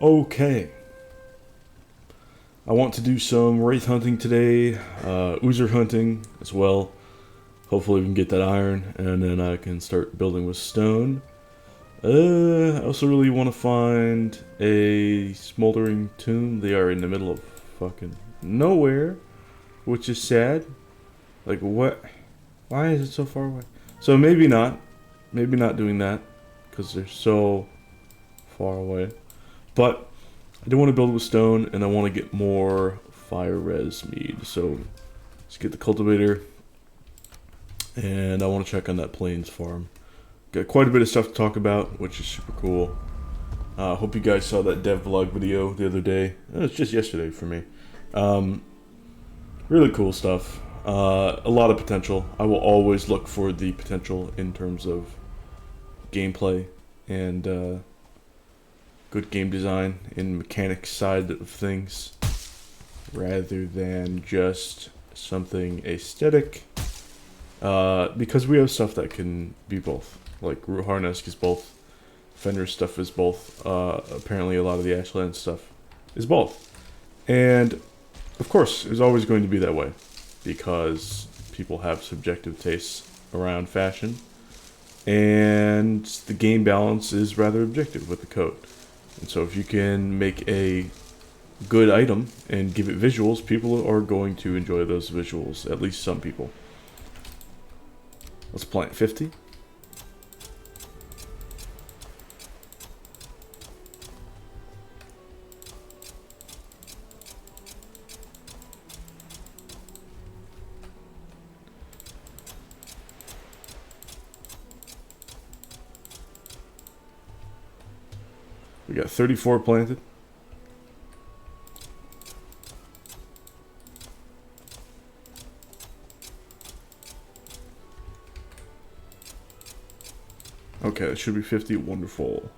Okay. I want to do some wraith hunting today, oozer hunting as well. Hopefully we can get that iron, and then I can start building with stone. I also really want to find a smoldering tomb. They are in the middle of fucking nowhere, which is sad. Like, what? Why is it so far away? So maybe not. Maybe not doing that, because they're so far away. But I do want to build with stone, and I want to get more fire res mead. So let's get the cultivator, and I want to check on that plains farm. Got quite a bit of stuff to talk about, which is super cool. Hope you guys saw that dev vlog video the other day. It was just yesterday for me. Really cool stuff. A lot of potential. I will always look for the potential in terms of gameplay and good game design and mechanics side of things, rather than just something aesthetic. Because we have stuff that can be both. Like Root Harnesk is both. Fender stuff is both. Apparently a lot of the Ashland stuff is both. And of course, it's always going to be that way, because people have subjective tastes around fashion, and the game balance is rather objective with the code. And so if you can make a good item and give it visuals, people are going to enjoy those visuals, at least some people. Let's plant 50. We got 34 planted. Okay, that should be 50. Wonderful.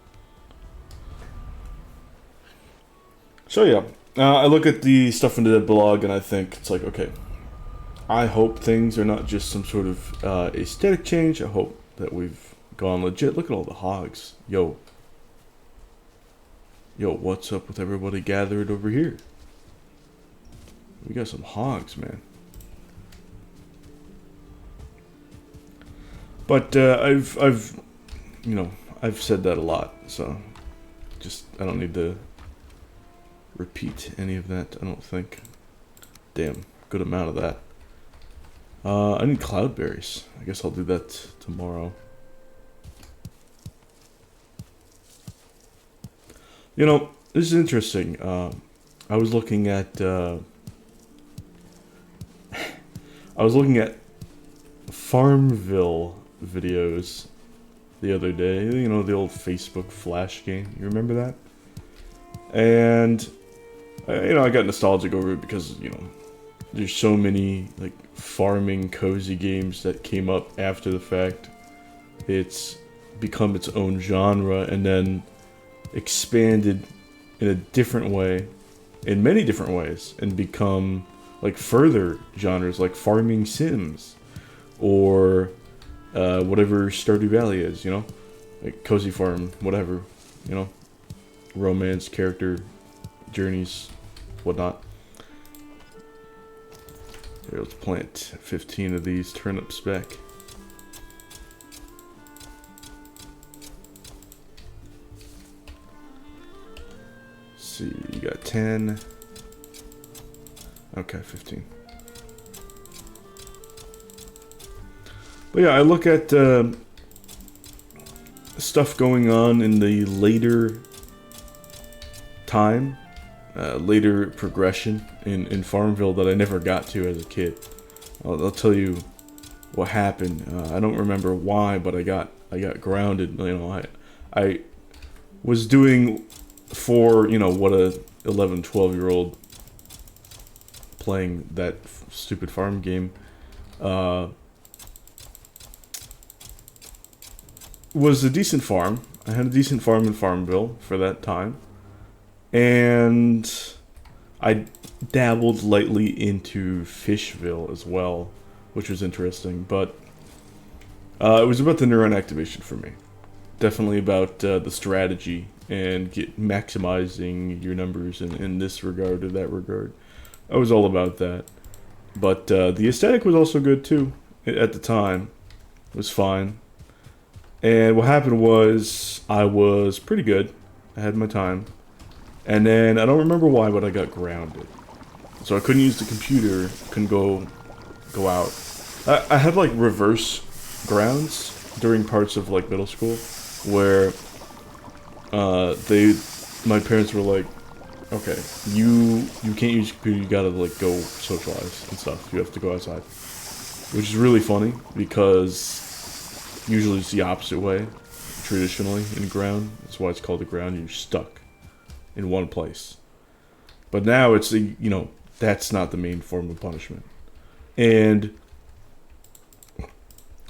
So yeah, I look at the stuff in the blog and I think it's like, okay, I hope things are not just some sort of aesthetic change. I hope that we've gone legit. Look at all the hogs. Yo, what's up with everybody gathered over here? We got some hogs, man. But I've said that a lot, so I don't need to repeat any of that, I don't think. Damn, good amount of that. I need cloudberries. I guess I'll do that tomorrow. You know, this is interesting. I was looking at Farmville videos the other day. You know, the old Facebook Flash game. You remember that? And I got nostalgic over it because there's so many like farming cozy games that came up after the fact. It's become its own genre, and then expanded in a different way, in many different ways, and become like further genres like farming sims or whatever Stardew Valley is, like cozy farm, whatever, romance, character, journeys, whatnot. Here, let's plant 15 of these turnips back. See, you got 10. Okay, 15. But yeah, I look at stuff going on in the later time, later progression in Farmville that I never got to as a kid. I'll tell you what happened. I don't remember why, but I got grounded. I was doing for what a 11, 12-year-old playing that stupid farm game was a decent farm. I had a decent farm in Farmville for that time, and I dabbled lightly into Fishville as well, which was interesting, but it was about the neuron activation for me. Definitely about the strategy and get maximizing your numbers in this regard or that regard. I was all about that. But the aesthetic was also good too at the time. It was fine. And what happened was I was pretty good. I had my time. And then I don't remember why, but I got grounded. So I couldn't use the computer, couldn't go out. I had like reverse grounds during parts of like middle school where my parents were like, okay, you can't use your computer, you gotta like go socialize and stuff. You have to go outside. Which is really funny because usually it's the opposite way, traditionally in ground. That's why it's called the ground. You're stuck in one place. But now it's that's not the main form of punishment. And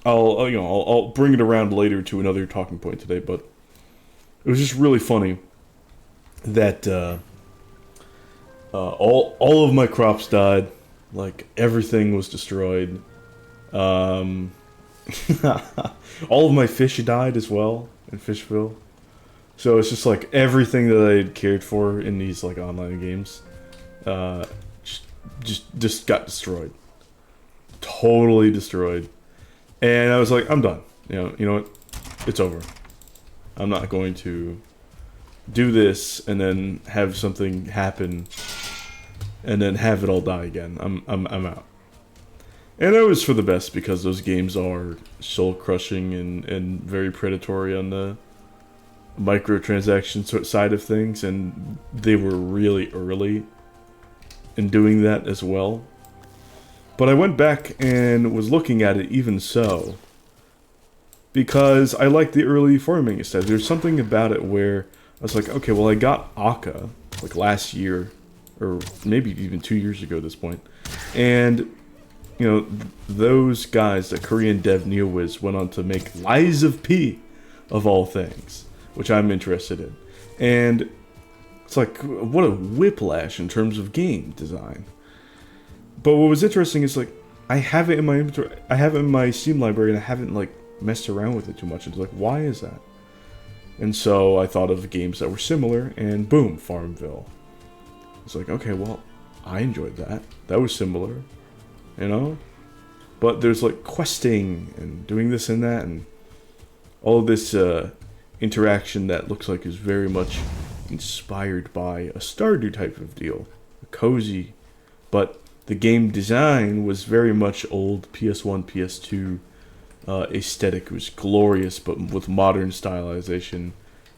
I'll bring it around later to another talking point today, but it was just really funny that all of my crops died, like everything was destroyed. All of my fish died as well in Fishville. So it's just like everything that I had cared for in these like online games, just got destroyed, totally destroyed. And I was like, I'm done. You know what? It's over. I'm not going to do this and then have something happen and then have it all die again. I'm out. And that was for the best because those games are soul crushing and very predatory on the microtransaction side of things, and they were really early in doing that as well. But I went back and was looking at it even so, because I liked the early farming aesthetic. There's something about it where I was like, okay, well I got Akka like last year, or maybe even 2 years ago at this point, and those guys, the Korean dev NeoWiz, went on to make Lies of P, of all things, which I'm interested in. And it's like, what a whiplash in terms of game design. But what was interesting is like, I have it in my inventory, I have it in my Steam library, and I haven't like messed around with it too much. It's like, why is that? And so I thought of games that were similar, and boom, Farmville. It's like, okay, well, I enjoyed that. That was similar, But there's like questing and doing this and that, and all of this interaction that looks like is very much inspired by a Stardew type of deal, cozy, but the game design was very much old PS1, PS2 aesthetic. It was glorious, but with modern stylization.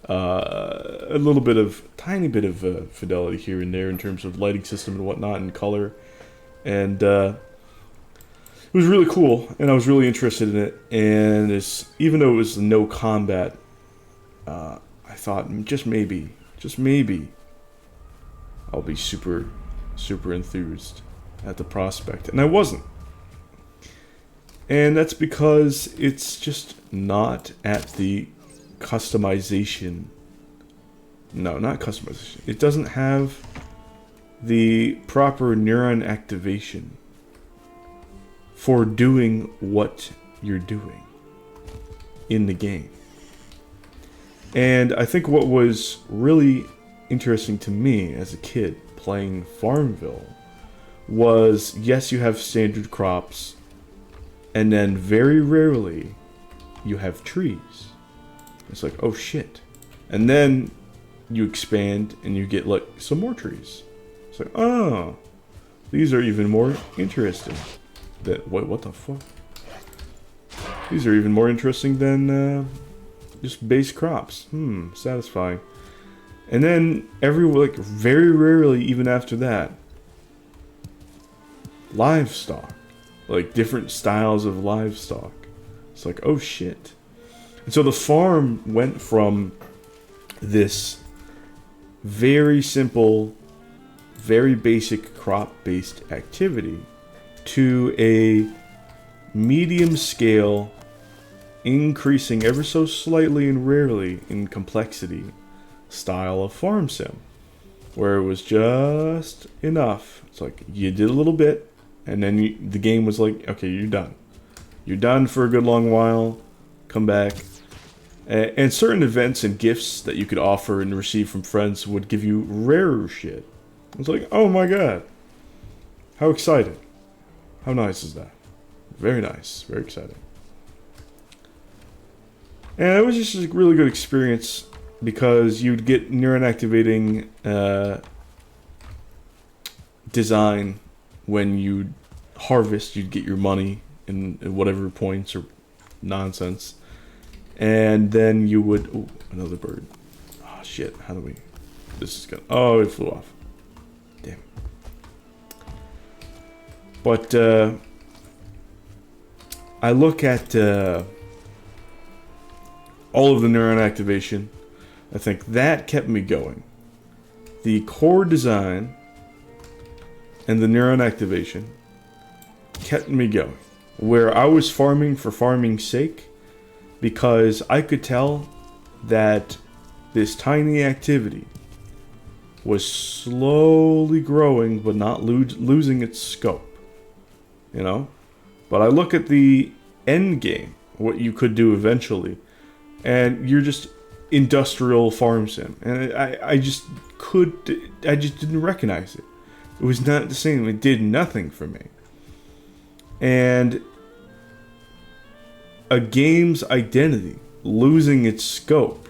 A little bit of, tiny bit of fidelity here and there in terms of lighting system and whatnot and color. And it was really cool, and I was really interested in it. And even though it was no combat, I thought just maybe, I'll be super enthused at the prospect. And I wasn't. And that's because it's just not at the customization. No, not customization. It doesn't have the proper neuron activation for doing what you're doing in the game. And I think what was really interesting to me as a kid playing Farmville was, yes, you have standard crops, and then very rarely you have trees. It's like, oh shit. And then you expand and you get like some more trees. It's like, oh, these are even more interesting. What the fuck? These are even more interesting than just base crops. Satisfying. And then very rarely even after that, livestock. Like different styles of livestock. It's like, oh shit. And so the farm went from this very simple, very basic crop-based activity to a medium scale, increasing ever so slightly and rarely in complexity style of farm sim, where it was just enough. It's like you did a little bit, and then the game was like, okay, you're done. You're done for a good long while. Come back. And certain events and gifts that you could offer and receive from friends would give you rarer shit. It's like, oh my god. How exciting. How nice is that? Very nice. Very exciting. And it was just a really good experience because you'd get neuron activating design when you harvest. You'd get your money in whatever points or nonsense. And then you would... Ooh, another bird. Oh, shit. How do we... This is good. Oh, it flew off. Damn. But, I look at, all of the neuron activation. I think that kept me going. The core design and the neuron activation kept me going. Where I was farming for farming's sake, because I could tell that this tiny activity was slowly growing but not losing its scope. You know? But I look at the end game, what you could do eventually, and you're just industrial farm sim. And I just didn't recognize it. It was not the same. It did nothing for me. And a game's identity losing its scope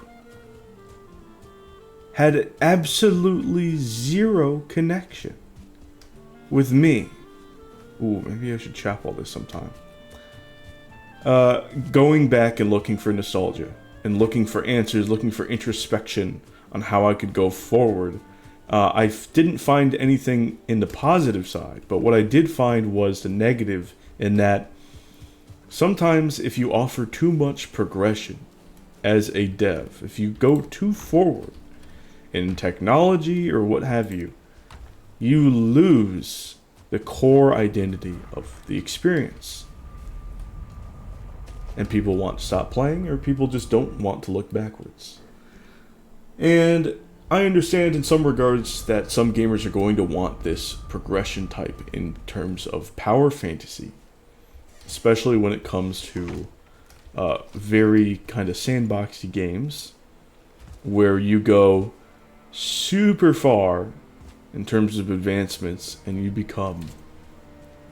had absolutely zero connection with me. Ooh, maybe I should chop all this sometime. Going back and looking for nostalgia and looking for answers, looking for introspection on how I could go forward. I didn't find anything in the positive side, but what I did find was the negative in that sometimes if you offer too much progression as a dev, if you go too forward in technology or what have you, you lose the core identity of the experience. And people want to stop playing, or people just don't want to look backwards. And I understand in some regards that some gamers are going to want this progression type in terms of power fantasy. Especially when it comes to very kind of sandboxy games where you go super far in terms of advancements and you become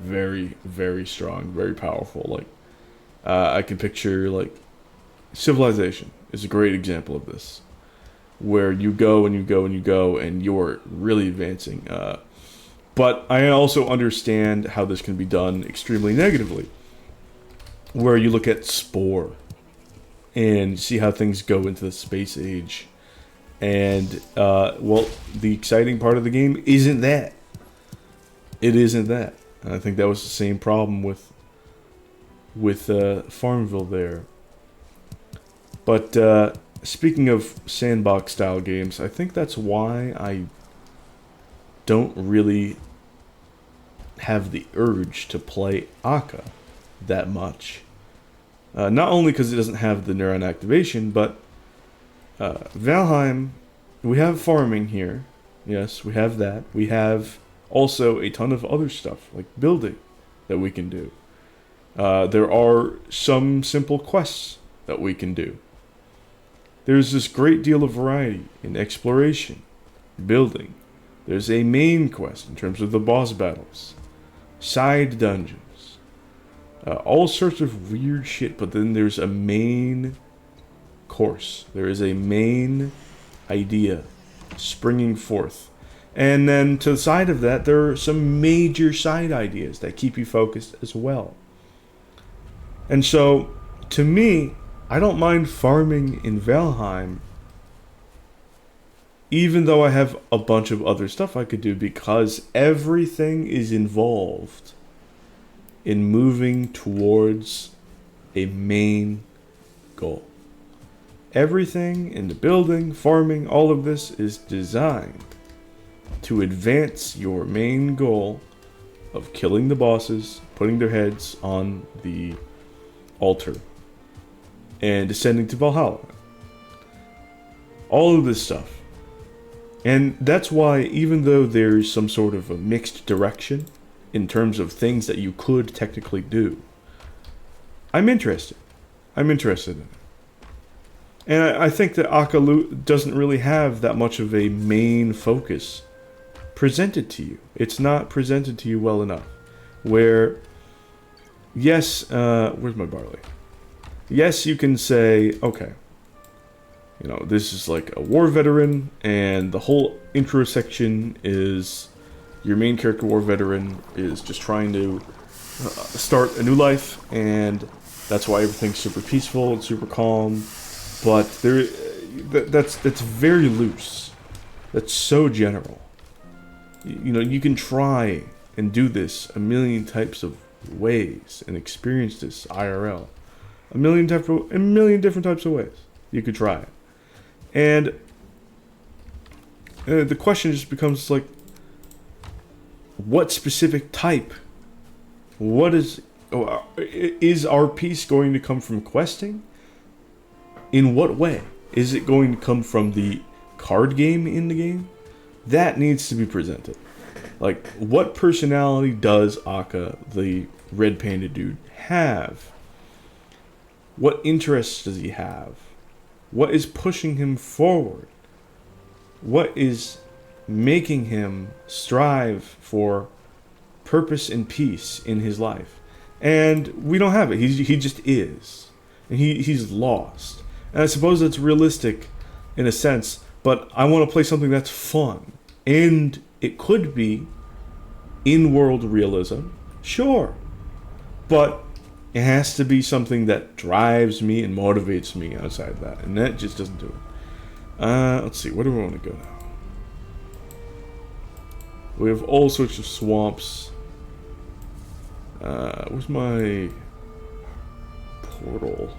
very, very strong, very powerful. Like I can picture like Civilization is a great example of this, where you go and you go and you go and you're really advancing. But I also understand how this can be done extremely negatively, where you look at Spore and see how things go into the space age. And, well, the exciting part of the game isn't that. It isn't that. And I think that was the same problem with Farmville there. But, speaking of sandbox-style games, I think that's why I don't really have the urge to play Aka that much. Not only because it doesn't have the neuron activation, but Valheim, we have farming here. Yes, we have that. We have also a ton of other stuff, like building, that we can do. There are some simple quests that we can do. There's this great deal of variety in exploration, building. There's a main quest in terms of the boss battles, side dungeons, all sorts of weird shit, but then there's a main course. There is a main idea springing forth. And then to the side of that, there are some major side ideas that keep you focused as well. And so, to me, I don't mind farming in Valheim, even though I have a bunch of other stuff I could do, because everything is involved in moving towards a main goal. Everything in the building, farming, all of this is designed to advance your main goal of killing the bosses, putting their heads on the altar, and descending to Valhalla. All of this stuff. And that's why, even though there's some sort of a mixed direction in terms of things that you could technically do, I'm interested. I'm interested in it. And I think that Akalu doesn't really have that much of a main focus presented to you. It's not presented to you well enough. Where, yes, where's my barley? Yes, you can say, okay, you know, this is like a war veteran, and the whole intro section is your main character, war veteran, is just trying to start a new life, and that's why everything's super peaceful and super calm. But that's very loose. That's so general. You know, you can try and do this a million types of ways and experience this IRL. A million different types of ways you could try it. And the question just becomes like, what specific type? What is our piece going to come from questing? In what way? Is it going to come from the card game in the game? That needs to be presented. Like, what personality does Akka, the red panda dude, have? What interests does he have? What is pushing him forward? What is making him strive for purpose and peace in his life? And we don't have it. He just is. And he's lost. And I suppose that's realistic in a sense, but I want to play something that's fun. And it could be in-world realism, sure. But it has to be something that drives me and motivates me outside of that. And that just doesn't do it. Let's see, where do we want to go now? We have all sorts of swamps. Where's my portal?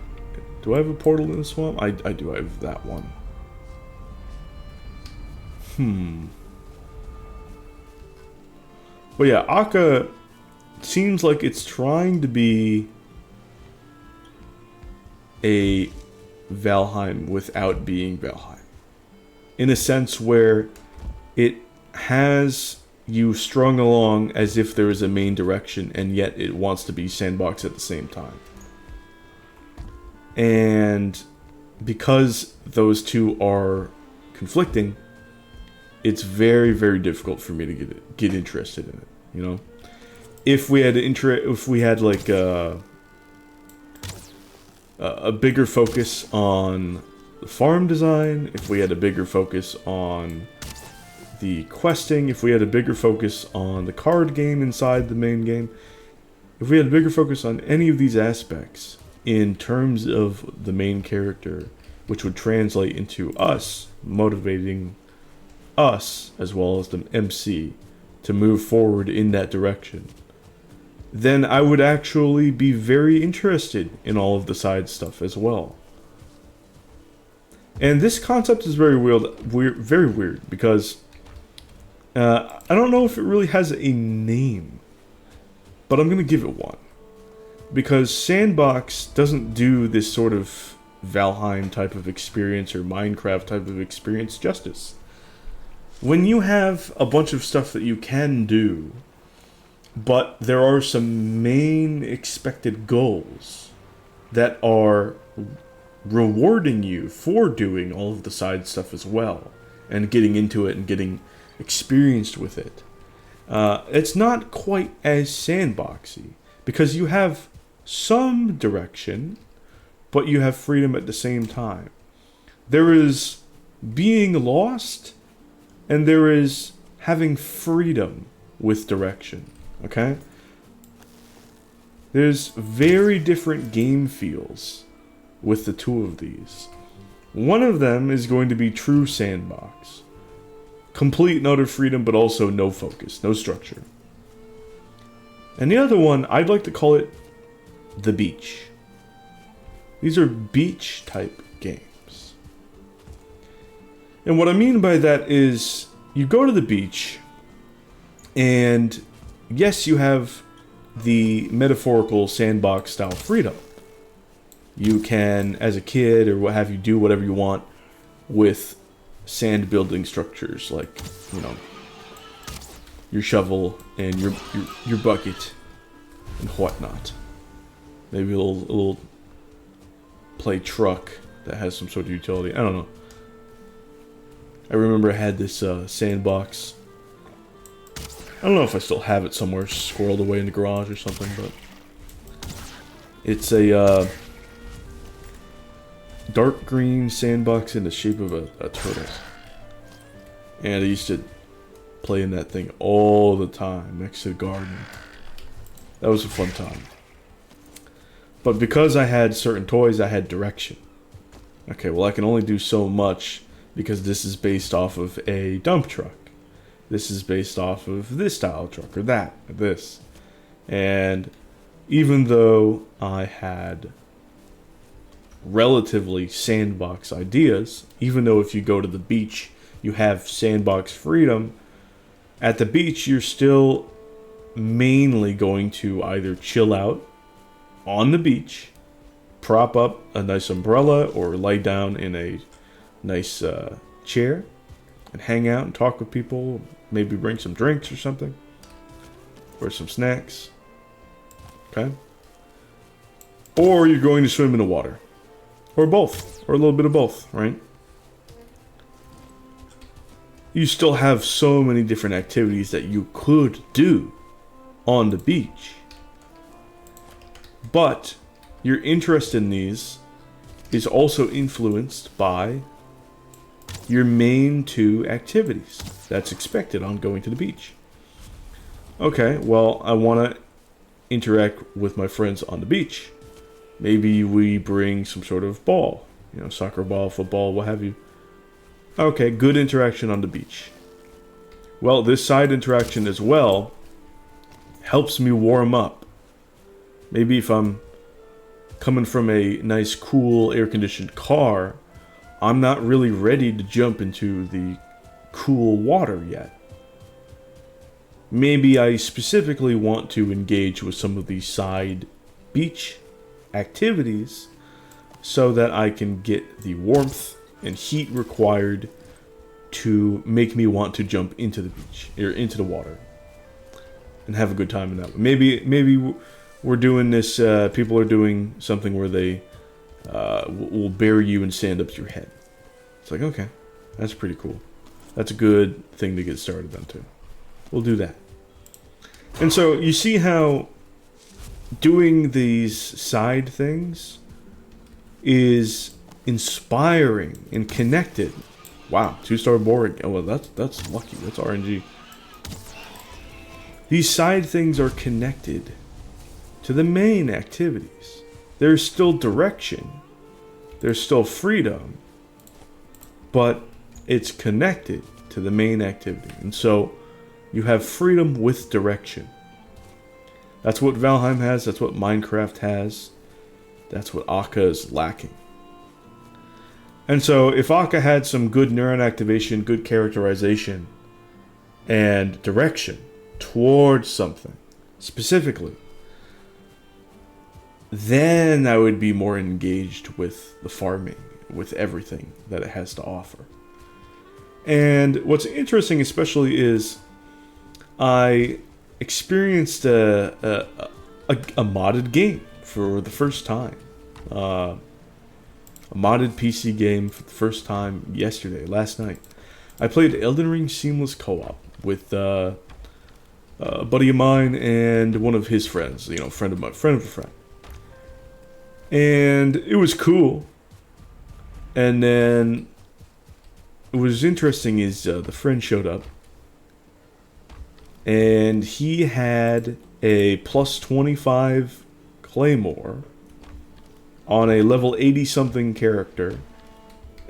Do I have a portal in the swamp? I do. I have that one. But yeah, Akka seems like it's trying to be a Valheim without being Valheim. In a sense where it has you strung along as if there is a main direction, and yet it wants to be sandbox at the same time. And because those two are conflicting, it's very, very difficult for me to get interested in it. You know, if we had like a bigger focus on the farm design, if we had a bigger focus on the questing, if we had a bigger focus on the card game inside the main game, if we had a bigger focus on any of these aspects in terms of the main character, which would translate into us motivating us as well as the MC to move forward in that direction, then I would actually be very interested in all of the side stuff as well. And this concept is very weird because I don't know if it really has a name, but I'm gonna give it one. Because Sandbox doesn't do this sort of Valheim type of experience or Minecraft type of experience justice. When you have a bunch of stuff that you can do, but there are some main expected goals that are rewarding you for doing all of the side stuff as well, and getting into it and getting experienced with it, it's not quite as sandboxy, because you have some direction, but you have freedom at the same time. There is being lost, and there is having freedom with direction, okay? There's very different game feels with the two of these. One of them is going to be true sandbox. Complete and utter freedom, but also no focus, no structure. And the other one, I'd like to call it the beach. These are beach type games. And what I mean by that is, you go to the beach, and yes, you have the metaphorical sandbox style freedom. You can, as a kid or what have you, do whatever you want with sand building structures, like, you know, your shovel and your bucket and whatnot. Maybe a little play truck that has some sort of utility. I don't know. I remember I had this sandbox. I don't know if I still have it somewhere squirreled away in the garage or something, but it's a dark green sandbox in the shape of a turtle. And I used to play in that thing all the time next to the garden. That was a fun time. But because I had certain toys, I had direction. Okay, well I can only do so much because this is based off of a dump truck. This is based off of this style truck, or that, or this. And even though I had relatively sandbox ideas, even though if you go to the beach, you have sandbox freedom, at the beach, you're still mainly going to either chill out on the beach, prop up a nice umbrella, or lie down in a nice chair and hang out and talk with people, maybe bring some drinks or something, or some snacks. Okay? Or you're going to swim in the water. Or both. Or a little bit of both, right? You still have so many different activities that you could do on the beach. But your interest in these is also influenced by your main two activities that's expected on going to the beach. Okay, well, I want to interact with my friends on the beach. Maybe we bring some sort of ball, soccer ball, football, what have you. Okay, good interaction on the beach. Well, this side interaction as well helps me warm up. Maybe if I'm coming from a nice, cool, air-conditioned car, I'm not really ready to jump into the cool water yet. Maybe I specifically want to engage with some of these side beach activities so that I can get the warmth and heat required to make me want to jump into the beach or into the water and have a good time in that. Maybe we're doing this. People are doing something where they will bury you and stand up to your head. It's like, okay, that's pretty cool. That's a good thing to get started on too. We'll do that. And so you see how doing these side things is inspiring and connected. Wow, 2-star board. Oh, well, that's lucky. That's RNG. These side things are connected to the main activities. There's still direction. There's still freedom. But it's connected to the main activity. And so you have freedom with direction. That's what Valheim has. That's what Minecraft has. That's what Akka is lacking. And so if Akka had some good neuron activation, good characterization, and direction towards something specifically, then I would be more engaged with the farming, with everything that it has to offer. And what's interesting especially is I experienced a modded game for the first time. A modded PC game for the first time last night. I played Elden Ring Seamless Co-op with a buddy of mine and one of his friends, friend of a friend. And it was cool. And then what was interesting is the friend showed up. And he had a plus 25 Claymore on a level 80-something character.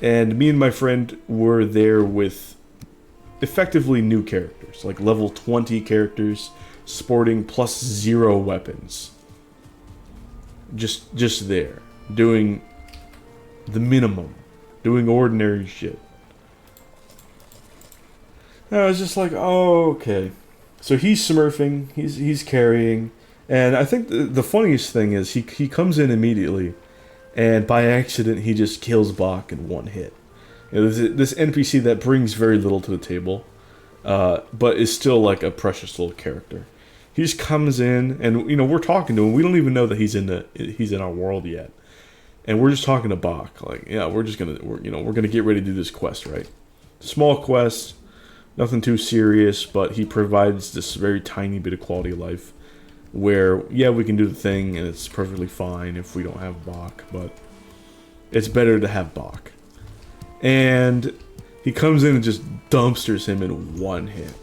And me and my friend were there with effectively new characters, like level 20 characters sporting plus 0 weapons. Just there, doing the minimum, doing ordinary shit. And I was just like, oh, okay. So he's smurfing, he's carrying, and I think the funniest thing is he comes in immediately, and by accident he just kills Bach in one hit. This NPC that brings very little to the table, but is still like a precious little character. He just comes in, and we're talking to him. We don't even know that he's in our world yet, And we're just talking to Bach. Like, yeah, we're gonna get ready to do this quest, right? Small quest, nothing too serious, but he provides this very tiny bit of quality of life where, yeah, we can do the thing and it's perfectly fine if we don't have Bach, but it's better to have Bach. And he comes in and just dumpsters him in one hit.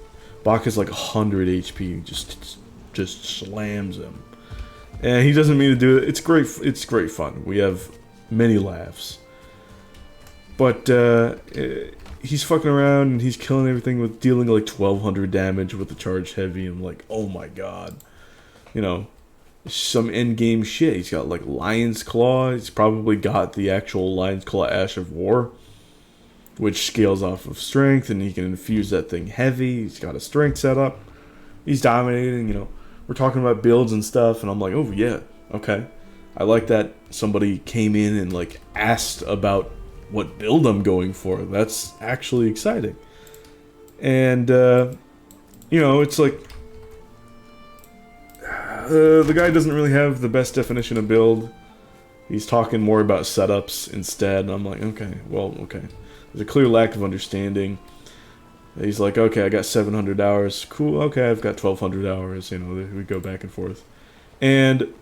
Bach is like 100 HP, just slams him. And he doesn't mean to do it. It's great fun. We have many laughs. But he's fucking around and he's killing everything with dealing like 1200 damage with the charge heavy. And I'm like, oh my god. You know, some endgame shit. He's got like Lion's Claw. He's probably got the actual Lion's Claw Ash of War, which scales off of strength, and he can infuse that thing heavy. He's got a strength set up. He's dominating, you know. We're talking about builds and stuff, and I'm like, oh yeah, okay. I like that somebody came in and like asked about what build I'm going for. That's actually exciting. And, you know, it's like, the guy doesn't really have the best definition of build. He's talking more about setups instead, and I'm like, okay, well, okay. There's a clear lack of understanding. He's like, okay, I got 700 hours. Cool, okay, I've got 1,200 hours. You know, we go back and forth. And,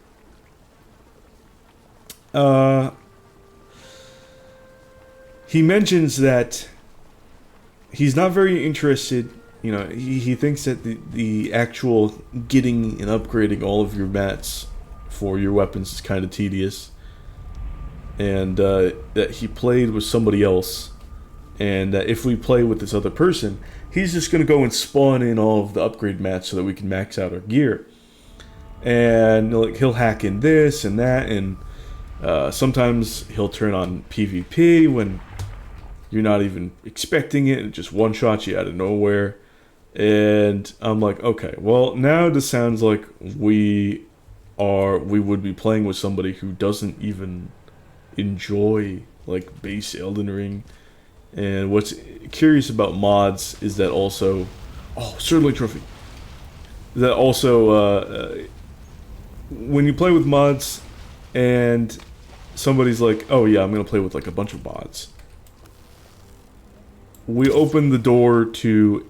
he mentions that he's not very interested. You know, he thinks that the actual getting and upgrading all of your mats for your weapons is kind of tedious. And, that he played with somebody else. And if we play with this other person, he's just going to go and spawn in all of the upgrade mats so that we can max out our gear. And like he'll hack in this and that, and sometimes he'll turn on PvP when you're not even expecting it, and just one-shots you out of nowhere. And I'm like, okay, well, now this sounds like we would be playing with somebody who doesn't even enjoy like base Elden Ring. And what's curious about mods is that also, oh, Swordlink Trophy. That also, when you play with mods, and somebody's like, oh yeah, I'm gonna play with like a bunch of mods. We open the door to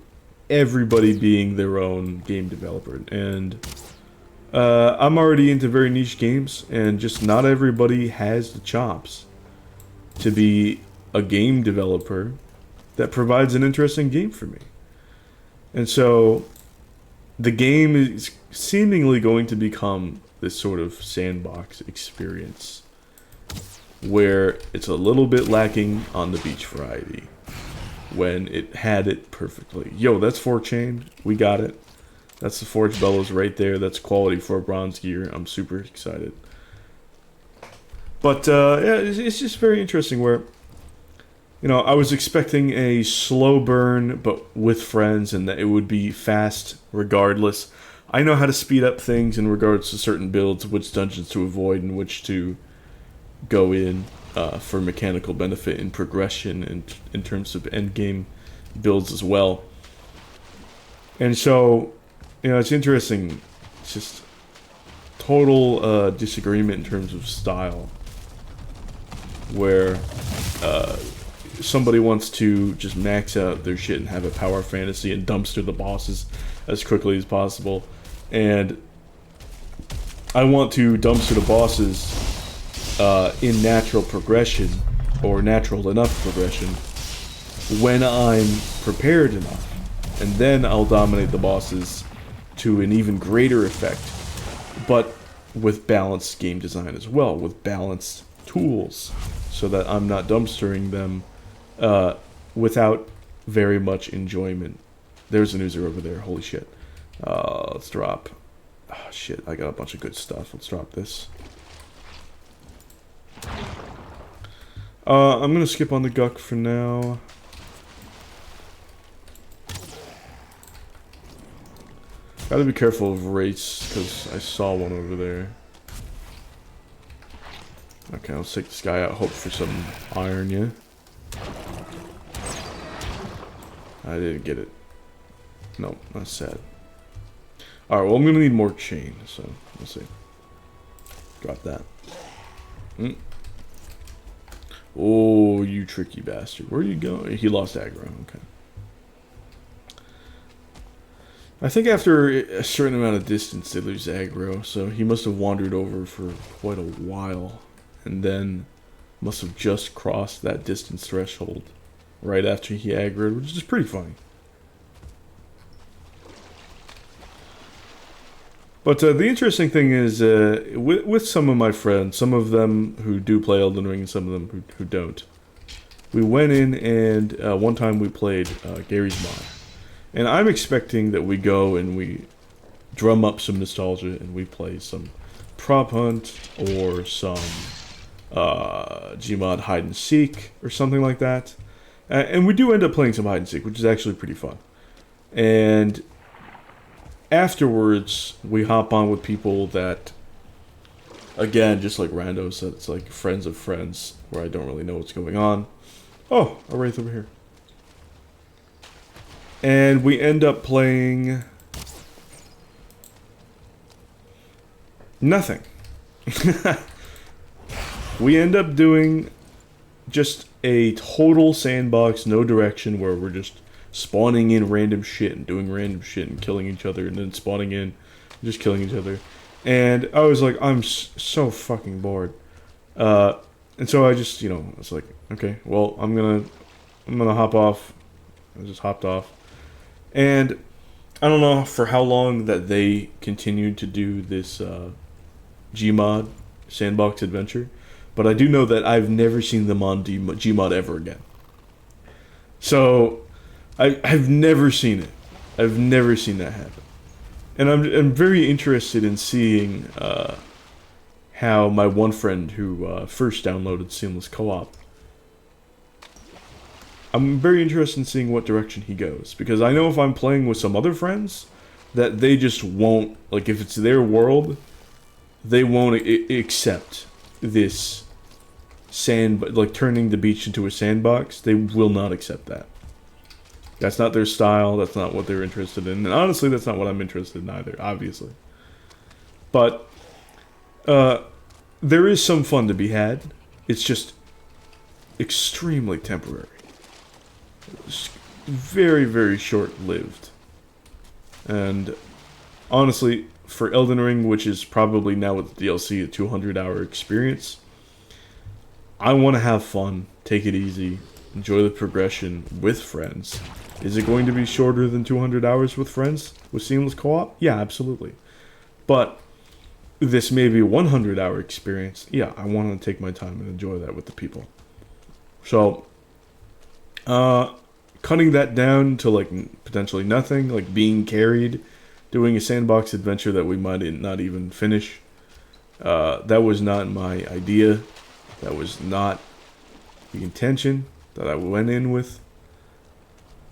everybody being their own game developer, and I'm already into very niche games, and just not everybody has the chops to be a game developer that provides an interesting game for me. And so the game is seemingly going to become this sort of sandbox experience where it's a little bit lacking on the beach variety when it had it perfectly. Yo, that's 4-chain. We got it. That's the Forge Bellows right there. That's quality for bronze gear. I'm super excited. But yeah, it's just very interesting where, you know, I was expecting a slow burn, but with friends, and that it would be fast regardless. I know how to speed up things in regards to certain builds, which dungeons to avoid, and which to go in for mechanical benefit and progression, and in terms of endgame builds as well. And so, you know, it's interesting. It's just total disagreement in terms of style, where somebody wants to just max out their shit and have a power fantasy and dumpster the bosses as quickly as possible, and I want to dumpster the bosses in natural progression, or natural enough progression, when I'm prepared enough, and then I'll dominate the bosses to an even greater effect, but with balanced game design as well, with balanced tools, so that I'm not dumpstering them without very much enjoyment. There's an Uzer over there, holy shit. Let's drop. Oh, shit, I got a bunch of good stuff. Let's drop this. I'm gonna skip on the Guck for now. Gotta be careful of rates, because I saw one over there. Okay, let's take this guy out, hope for some iron, yeah? I didn't get it. No, that's sad. Alright, well, I'm gonna need more chain, so we'll see. Drop that. Oh, you tricky bastard. Where are you going? He lost aggro. Okay. I think after a certain amount of distance, they lose aggro, so he must have wandered over for quite a while, and then must have just crossed that distance threshold right after he aggroed, which is pretty funny. But the interesting thing is, with some of my friends, some of them who do play Elden Ring and some of them who don't, we went in and one time we played Gary's Mod. And I'm expecting that we go and we drum up some nostalgia and we play some Prop Hunt or some Gmod Hide and Seek or something like that. And we do end up playing some Hide and Seek, which is actually pretty fun. And afterwards, we hop on with people that, again, just like randos, that's like friends of friends, where I don't really know what's going on. Oh, a wraith over here. And we end up playing nothing. We end up doing just a total sandbox, no direction, where we're just spawning in random shit and doing random shit and killing each other and then spawning in and just killing each other. And I was like, I'm so fucking bored. And so I just, I was like, okay, well, I'm gonna hop off. I just hopped off. And I don't know for how long that they continued to do this Gmod sandbox adventure, but I do know that I've never seen them on Gmod ever again. So I've never seen it. I've never seen that happen. And I'm very interested in seeing how my one friend who first downloaded Seamless Co-op, I'm very interested in seeing what direction he goes. Because I know if I'm playing with some other friends, that they just won't, like if it's their world, they won't accept this like turning the beach into a sandbox. They will not accept that. That's not their style, that's not what they're interested in. And honestly, that's not what I'm interested in either, obviously. But there is some fun to be had. It's just extremely temporary. It's very, very short-lived. And honestly, for Elden Ring, which is probably now with the DLC a 200-hour experience, I want to have fun, take it easy, enjoy the progression with friends. Is it going to be shorter than 200 hours with friends with Seamless Co-op? Yeah, absolutely. But this may be a 100-hour experience. Yeah, I want to take my time and enjoy that with the people. So, cutting that down to like potentially nothing, like being carried, doing a sandbox adventure that we might not even finish. That was not my idea. That was not the intention that I went in with.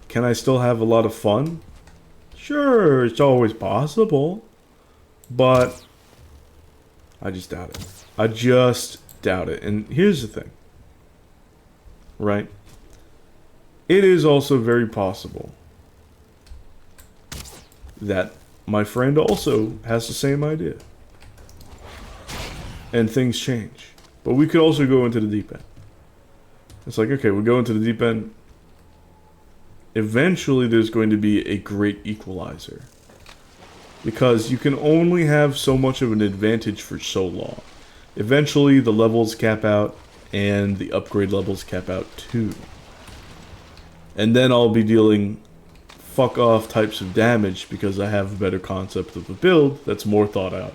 Can I still have a lot of fun? Sure, it's always possible. But I just doubt it. I just doubt it. And here's the thing. Right? It is also very possible that my friend also has the same idea. And things change. But we could also go into the deep end. It's like, okay, we go into the deep end. Eventually there's going to be a great equalizer. Because you can only have so much of an advantage for so long. Eventually the levels cap out and the upgrade levels cap out too. And then I'll be dealing fuck off types of damage because I have a better concept of a build that's more thought out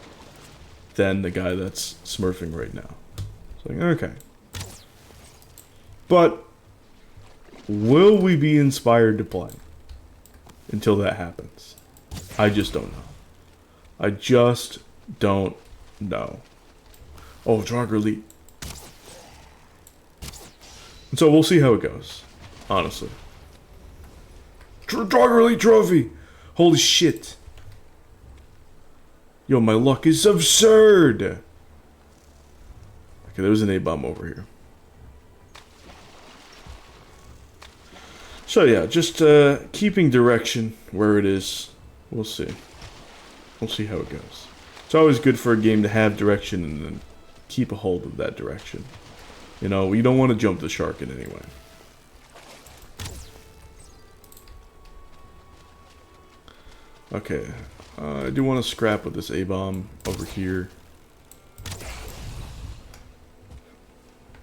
than the guy that's smurfing right now. It's like, okay. But will we be inspired to play until that happens? I just don't know. I just don't know. Oh, Draugr Elite. And so we'll see how it goes, honestly. Draugr Elite trophy! Holy shit. Yo, my luck is absurd! Okay, there's an A-bomb over here. So yeah, just keeping direction where it is. We'll see. We'll see how it goes. It's always good for a game to have direction and then keep a hold of that direction. You know, you don't want to jump the shark in any way. Okay, I do want to scrap with this A-bomb over here.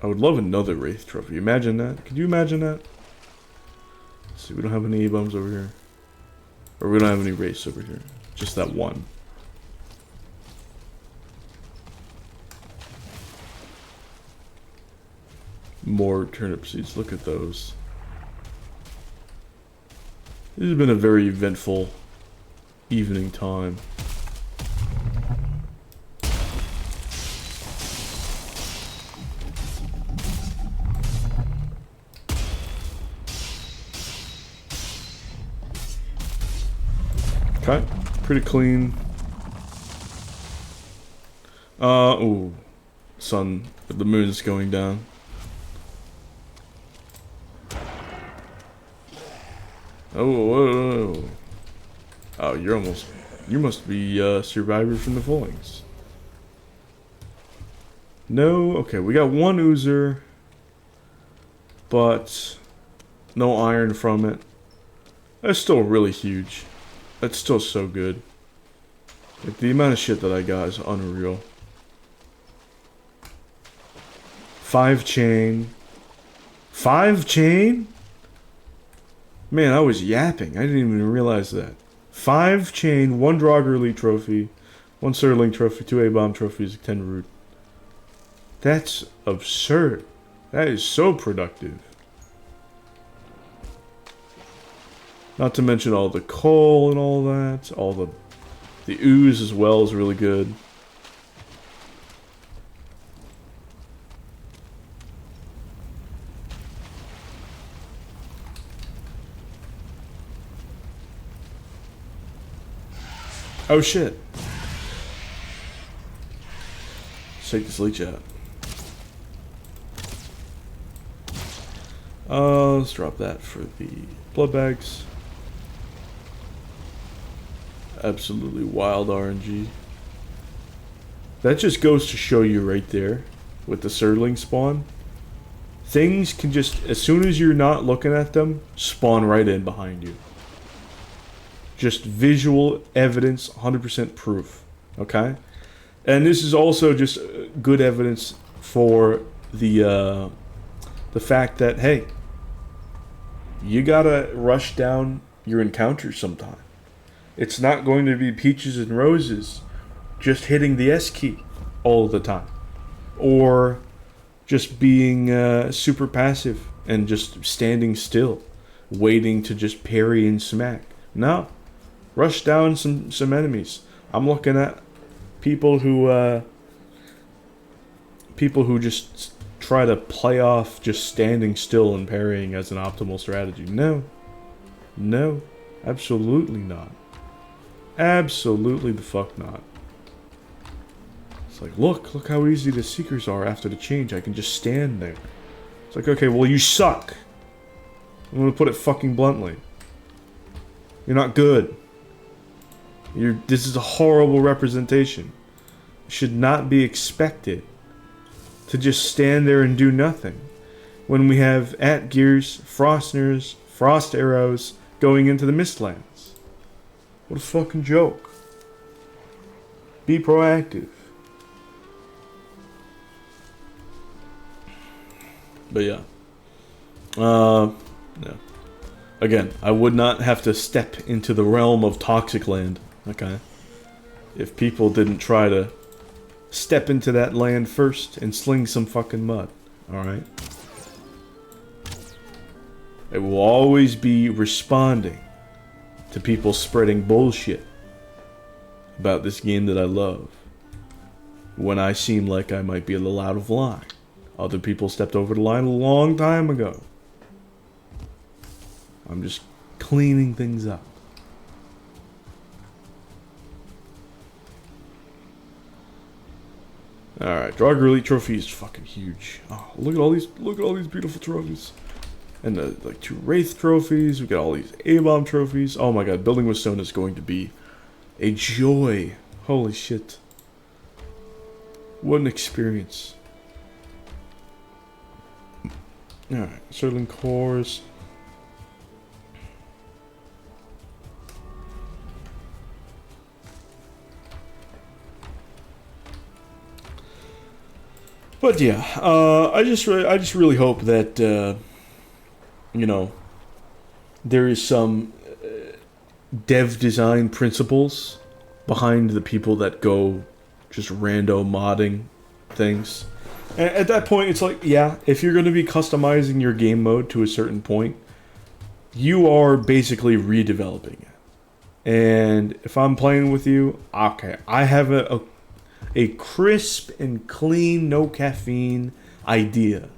I would love another Wraith trophy. Imagine that. Could you imagine that? Let's see, we don't have any A-bombs over here. Or we don't have any Wraiths over here. Just that one. More turnip seeds. Look at those. This has been a very eventful evening time. Okay, pretty clean. Ooh. Sun, the moon's going down. Oh, oh, you must be a survivor from the Fallings. No, okay, we got one Oozer, but no iron from it. That's still really huge. That's still so good. Like, the amount of shit that I got is unreal. 5 chain. 5 chain? Man, I was yapping. I didn't even realize that. 5 chain, 1 Draugr Elite trophy, 1 Surling trophy, 2 A-bomb trophies, 10 root. That's absurd. That is so productive. Not to mention all the coal and all that. All the ooze as well is really good. Oh shit. Let's take this leech out. Let's drop that for the blood bags. Absolutely wild RNG. That just goes to show you right there with the Surling spawn. Things can just, as soon as you're not looking at them, spawn right in behind you. Just visual evidence, 100% proof. Okay? And this is also just good evidence for the fact that, hey, you gotta rush down your encounters sometime. It's not going to be peaches and roses just hitting the S key all the time. Or just being super passive and just standing still, waiting to just parry and smack. No. Rush down some enemies. I'm looking at people who just try to play off just standing still and parrying as an optimal strategy. No. No. Absolutely not. Absolutely the fuck not. It's like, look how easy the Seekers are after the change. I can just stand there. It's like, okay, well, you suck. I'm gonna put it fucking bluntly. You're not good. This is a horrible representation. You should not be expected to just stand there and do nothing. When we have Atgears, Frostners, Frost Arrows going into the Mistlands. What a fucking joke. Be proactive. But yeah. Yeah. Again, I would not have to step into the realm of Toxic Land, okay? If people didn't try to step into that land first and sling some fucking mud, alright? I will always be responding to people spreading bullshit about this game that I love when I seem like I might be a little out of line. Other people stepped over the line a long time ago. I'm just cleaning things up. Alright, Draugr Elite trophy is fucking huge. Oh, look at all these beautiful trophies. And the like 2 Wraith trophies, we got all these A-bomb trophies. Oh my god, building with stone is going to be a joy. Holy shit. What an experience. Alright, Sterling cores. But yeah, I just really hope that you know, there is some dev design principles behind the people that go just rando modding things. And at that point, it's like, yeah, if you're going to be customizing your game mode to a certain point, you are basically redeveloping it. And if I'm playing with you, okay, I have a crisp and clean, no caffeine idea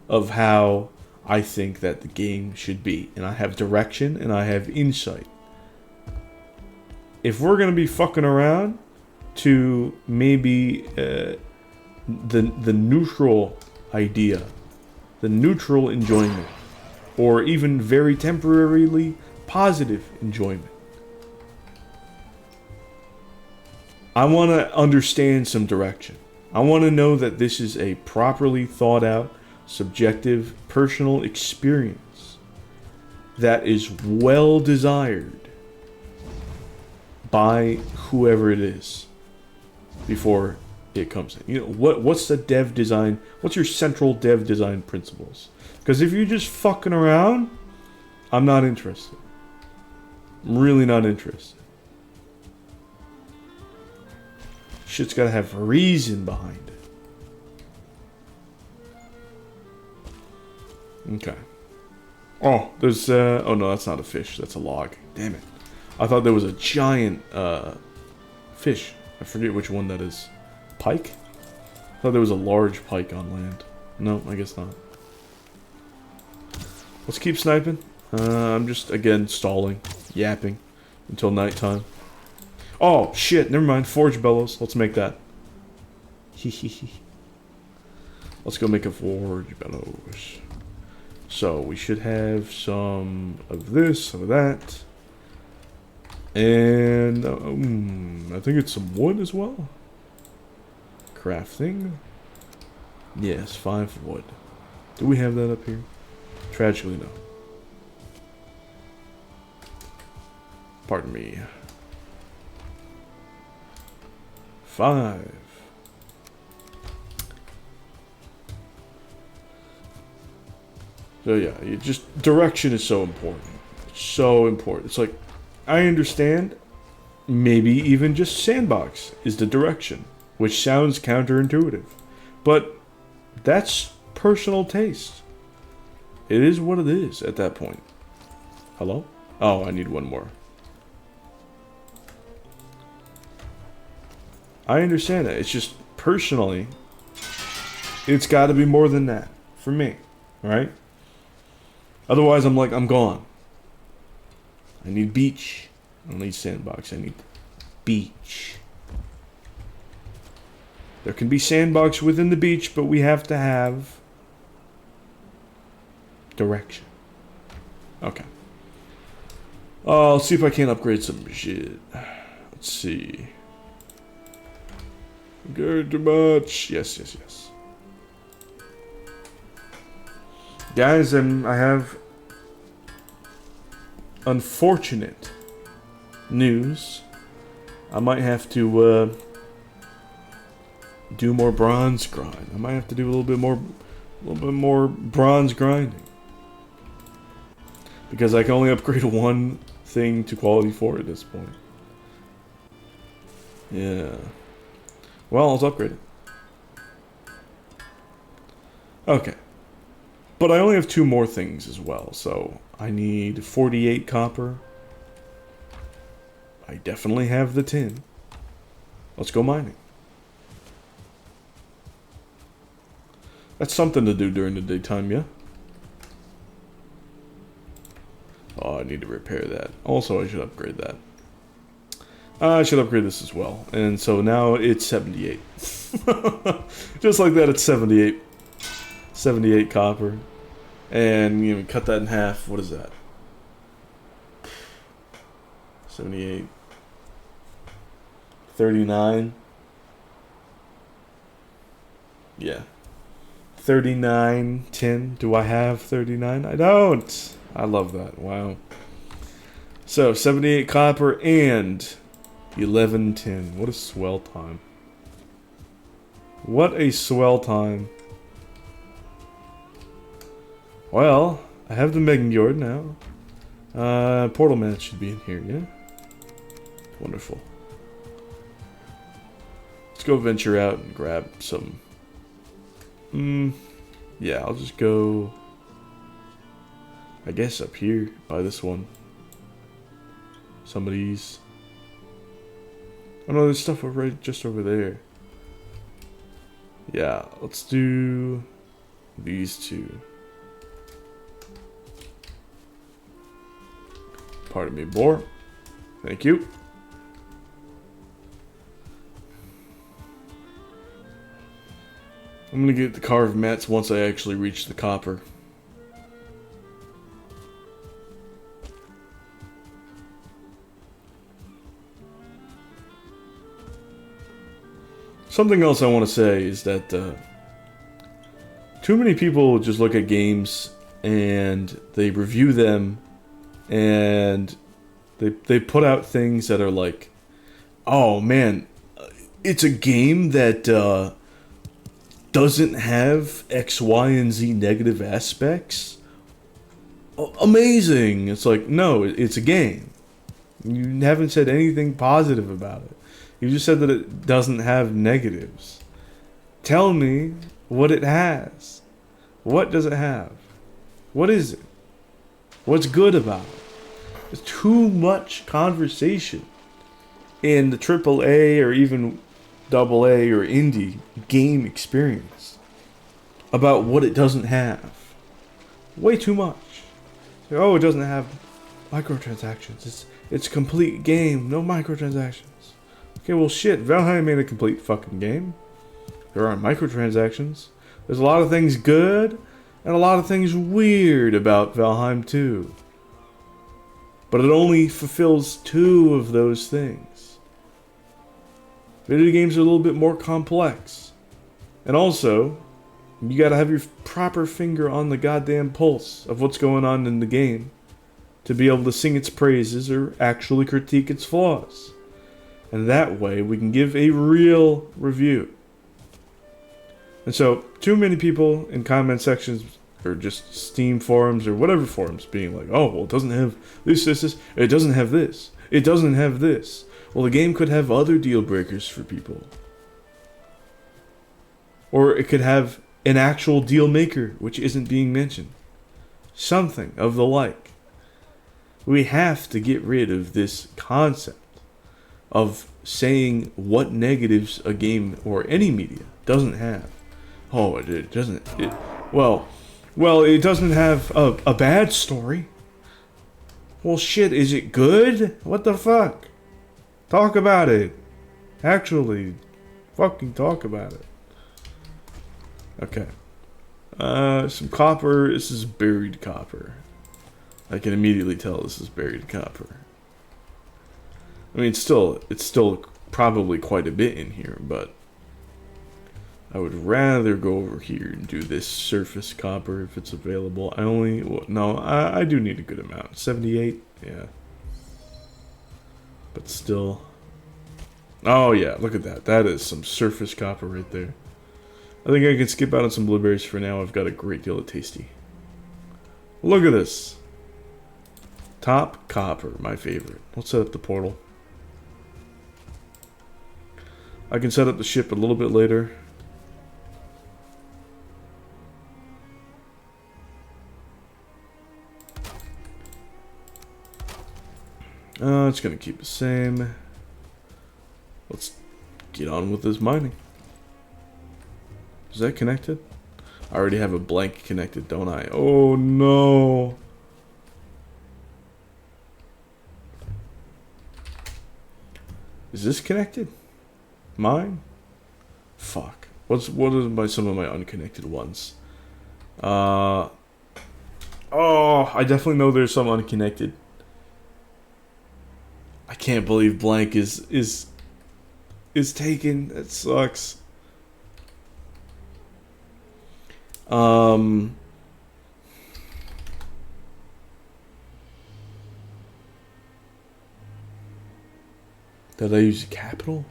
of how I think that the game should be. And I have direction and I have insight. If we're going to be fucking around to maybe the neutral idea, the neutral enjoyment, or even very temporarily positive enjoyment, I want to understand some direction. I want to know that this is a properly thought out, subjective, personal experience that is well desired by whoever it is before it comes in. You know, what's the dev design? What's your central dev design principles? Because if you're just fucking around, I'm not interested. I'm really not interested. Shit's gotta have reason behind it. Okay. Oh, there's oh no, that's not a fish, that's a log. Damn it. I thought there was a giant fish. I forget which one that is. Pike? I thought there was a large pike on land. No, I guess not. Let's keep sniping. I'm just, again, stalling, yapping until nighttime. Oh, shit, never mind. Forge bellows. Let's make that. Let's go make a forge bellows. So, we should have some of this, some of that. And, I think it's some wood as well. Crafting. Yes, 5 wood. Do we have that up here? Tragically, no. Pardon me. 5. So yeah, direction is so important. It's so important. It's like, I understand, maybe even just sandbox is the direction, which sounds counterintuitive. But that's personal taste. It is what it is at that point. Hello? Oh, I need one more. I understand that. It's just, personally, it's got to be more than that. For me. Right? Otherwise, I'm like, I'm gone. I need beach. I don't need sandbox. I need beach. There can be sandbox within the beach, but we have to have direction. Okay. I'll see if I can upgrade some shit. Let's see. Good too much. Yes, yes, yes. Guys, I have unfortunate news. I might have to do more bronze grind. I might have to do a little bit more bronze grinding. Because I can only upgrade one thing to quality 4 at this point. Yeah. Well, let's upgrade it. Okay. But I only have 2 more things as well, so I need 48 copper. I definitely have the tin. Let's go mining. That's something to do during the daytime, yeah? Oh, I need to repair that. Also, I should upgrade that. I should upgrade this as well. And so now it's 78. Just like that, it's 78. 78 copper. And, you know, cut that in half. What is that? 78. 39. Yeah. 39 tin. Do I have 39? I don't. I love that. Wow. So 78 copper and 11 tin. What a swell time. What a swell time. Well, I have the Meganyord now. Portal Man should be in here, yeah? Wonderful. Let's go venture out and grab some... yeah, I'll just go... I guess up here, by this one. Some of these. Oh no, there's stuff right just over there. Yeah, let's do... these two. Pardon me, boar. Thank you. I'm gonna get the carved mats once I actually reach the copper. Something else I want to say is that too many people just look at games and they review them and they put out things that are like, oh man, it's a game that doesn't have X, Y, and Z negative aspects. Amazing. It's like, no, it's a game. You haven't said anything positive about it. You just said that it doesn't have negatives. Tell me what it has. What does it have? What is it? What's good about it? There's too much conversation in the AAA or even AA or indie game experience about what it doesn't have. Way too much. Oh, it doesn't have microtransactions. It's a complete game, no microtransactions. Okay, well shit, Valheim made a complete fucking game. There aren't microtransactions. There's a lot of things good and a lot of things weird about Valheim 2. But it only fulfills 2 of those things. Video games are a little bit more complex. And also, you gotta have your proper finger on the goddamn pulse of what's going on in the game to be able to sing its praises or actually critique its flaws. And that way, we can give a real review. And so, too many people in comment sections, or just Steam forums, or whatever forums, being like, oh, well, it doesn't have this, it doesn't have this, it doesn't have this. Well, the game could have other deal breakers for people. Or it could have an actual deal maker, which isn't being mentioned. Something of the like. We have to get rid of this concept of saying what negatives a game or any media doesn't have. Oh, it doesn't. Well, it doesn't have a bad story. Well, shit, is it good? What the fuck? Talk about it. Actually, fucking talk about it. Okay. Some copper. This is buried copper. I can immediately tell this is buried copper. I mean, it's still probably quite a bit in here, but I would rather go over here and do this surface copper if it's available. I do need a good amount. 78, yeah. But still. Oh yeah, look at that. That is some surface copper right there. I think I can skip out on some blueberries for now. I've got a great deal of tasty. Look at this. Top copper, my favorite. Let's set up the portal. I can set up the ship a little bit later. It's gonna keep the same. Let's get on with this mining. Is that connected? I already have a blank connected, don't I? Oh no. Is this connected? Mine? Fuck. What are some of my unconnected ones? Oh, I definitely know there's some unconnected. I can't believe blank is taken. That sucks. Um, did I use a capital?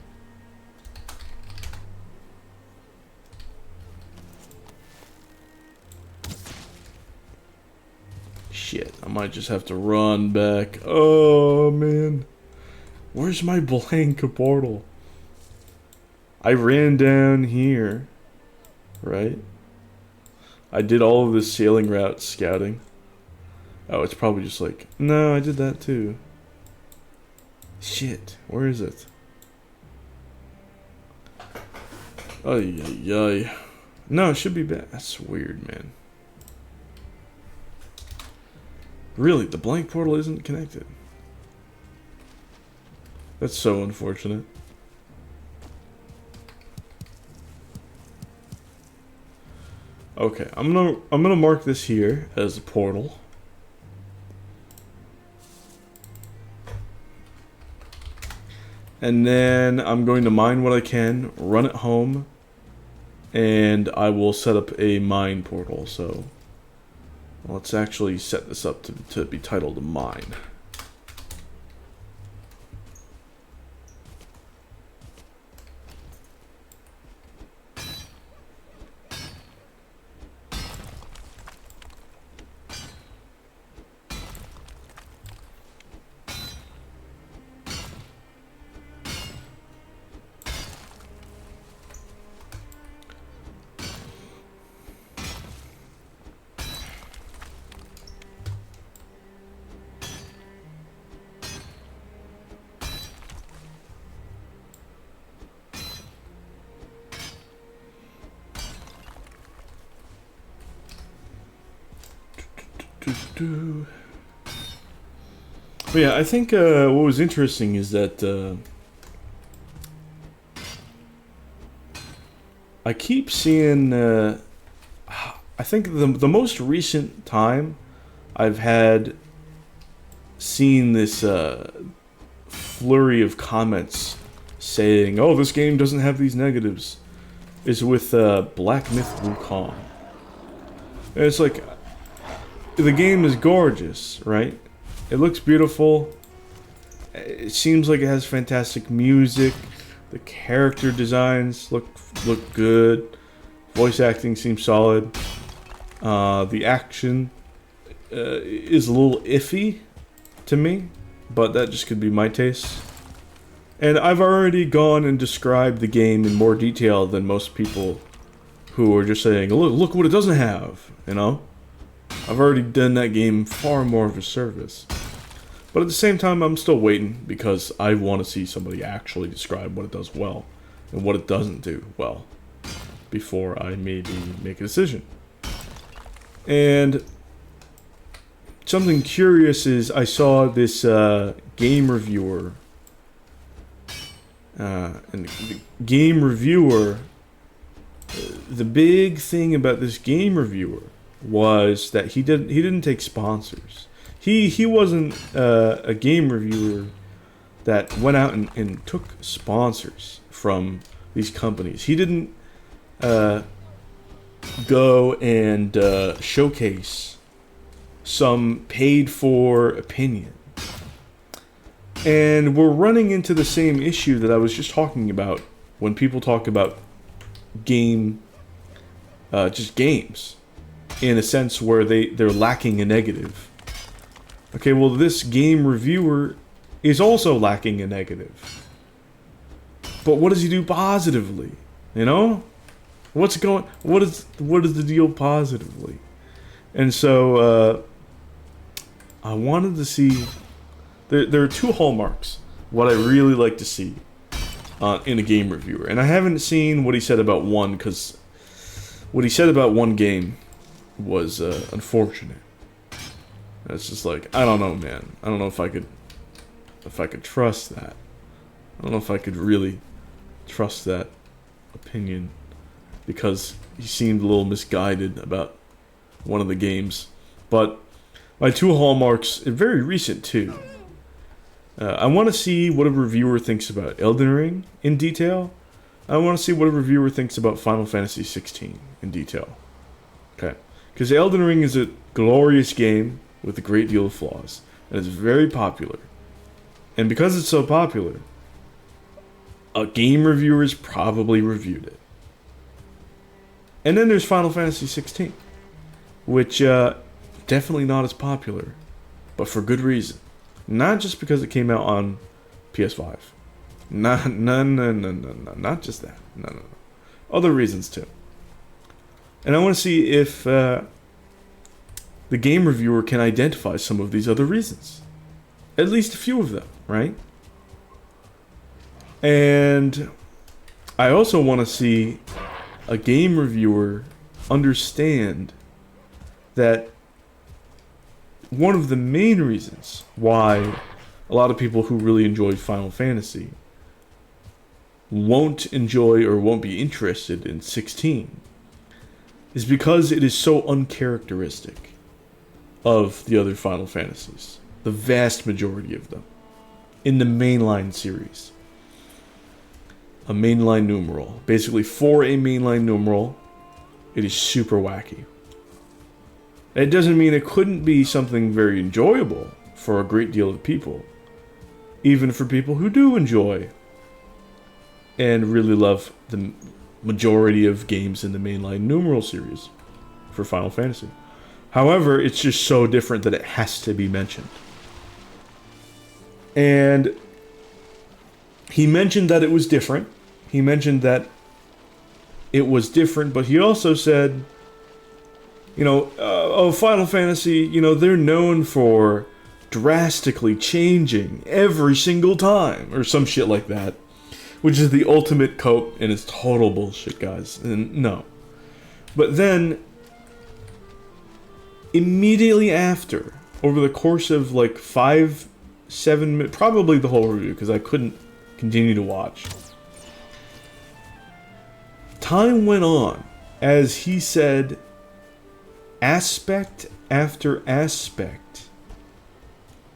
Shit, I might just have to run back. Oh, man. Where's my blank portal? I ran down here, right? I did all of this sailing route scouting. Oh, it's probably just like, no, I did that too. Shit, where is it? Ay, ay, ay. No, it should be back. That's weird, man. Really, the blank portal isn't connected. That's so unfortunate. Okay, I'm gonna mark this here as a portal. And then I'm going to mine what I can, run it home, and I will set up a mine portal. So let's actually set this up to be titled mine. But yeah, I think what was interesting is that I keep seeing. I think the most recent time I've had seen this flurry of comments saying, "Oh, this game doesn't have these negatives," is with Black Myth Wukong. And it's like, the game is gorgeous, right? It looks beautiful. It seems like it has fantastic music. The character designs look good. Voice acting seems solid. The action is a little iffy to me, but that just could be my taste. And I've already gone and described the game in more detail than most people who are just saying, look what it doesn't have, you know? I've already done that game far more of a service. But at the same time, I'm still waiting because I want to see somebody actually describe what it does well and what it doesn't do well before I maybe make a decision. And something curious is I saw this game reviewer, and the game reviewer, the big thing about this game reviewer was that he didn't take sponsors. He wasn't a game reviewer that went out and took sponsors from these companies. He didn't go and showcase some paid-for opinion. And we're running into the same issue that I was just talking about when people talk about just games, in a sense where they're lacking a negative. Okay, well, this game reviewer is also lacking a negative. But what does he do positively? You know? What is the deal positively? And so I wanted to see, there are two hallmarks what I really like to see in a game reviewer. And I haven't seen what he said about one, because what he said about one game was unfortunate. It's just like, I don't know, man. I don't know if I could trust that. I don't know if I could really trust that opinion, because he seemed a little misguided about one of the games. But my two hallmarks, very recent too. I want to see what a reviewer thinks about Elden Ring in detail. I want to see what a reviewer thinks about Final Fantasy 16 in detail. Okay. Because Elden Ring is a glorious game with a great deal of flaws. And it's very popular. And because it's so popular, game reviewers probably reviewed it. And then there's Final Fantasy 16, which definitely not as popular, but for good reason. Not just because it came out on PS5. No, not just that. No. Other reasons too. And I want to see if the game reviewer can identify some of these other reasons. At least a few of them, right? And I also want to see a game reviewer understand that one of the main reasons why a lot of people who really enjoy Final Fantasy won't enjoy or won't be interested in 16 is because it is so uncharacteristic of the other Final Fantasies. The vast majority of them. In the mainline series. A mainline numeral. Basically, for a mainline numeral, it is super wacky. It doesn't mean it couldn't be something very enjoyable for a great deal of people. Even for people who do enjoy and really love the majority of games in the mainline numeral series for Final Fantasy. However, it's just so different that it has to be mentioned. And he mentioned that it was different. He mentioned that it was different, but he also said, Final Fantasy, they're known for drastically changing every single time, or some shit like that, which is the ultimate cope, and it's total bullshit, guys. And no. But then, immediately after, over the course of like 5-7 minutes, probably the whole review, because I couldn't continue to watch. Time went on as he said aspect after aspect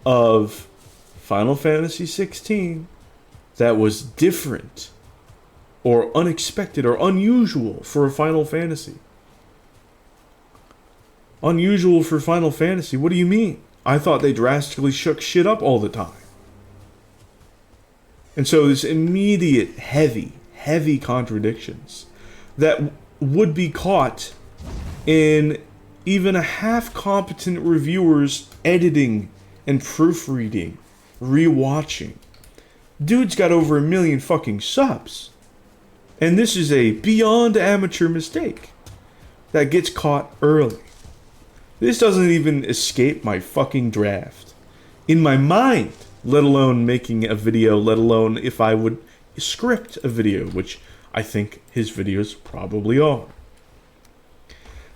of Final Fantasy 16 that was different or unexpected or unusual for a Final Fantasy. Unusual for Final Fantasy? What do you mean? I thought they drastically shook shit up all the time. And so this immediate, heavy contradictions that would be caught in even a half-competent reviewer's editing and proofreading, rewatching. Dude's got over 1 million fucking subs. And this is a beyond amateur mistake that gets caught early. This doesn't even escape my fucking draft. In my mind, let alone making a video, let alone if I would script a video, which I think his videos probably are.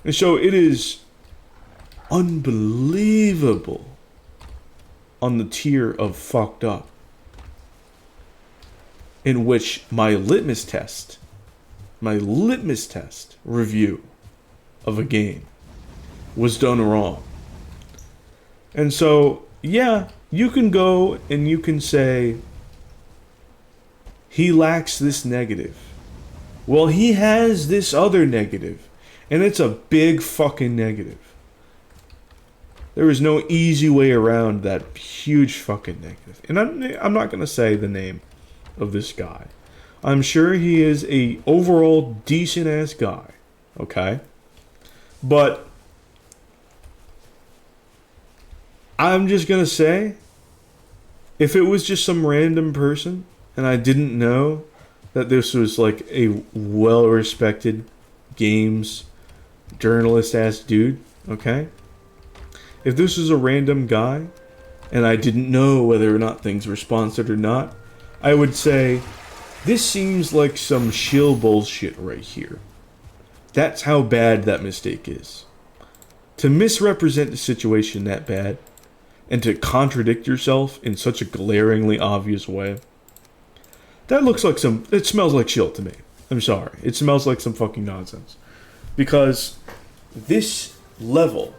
And so it is unbelievable on the tier of fucked up in which my litmus test review of a game was done wrong. And so, yeah, you can go and you can say, he lacks this negative. Well, he has this other negative, and it's a big fucking negative. There is no easy way around that huge fucking negative. And I'm not going to say the name of this guy. I'm sure he is a overall decent ass guy, okay? But I'm just going to say, if it was just some random person and I didn't know that this was like a well-respected games journalist ass dude, okay? If this was a random guy and I didn't know whether or not things were sponsored or not, I would say, this seems like some shill bullshit right here. That's how bad that mistake is. To misrepresent the situation that bad, and to contradict yourself in such a glaringly obvious way, that looks like it smells like shill to me. I'm sorry. It smells like some fucking nonsense. Because this level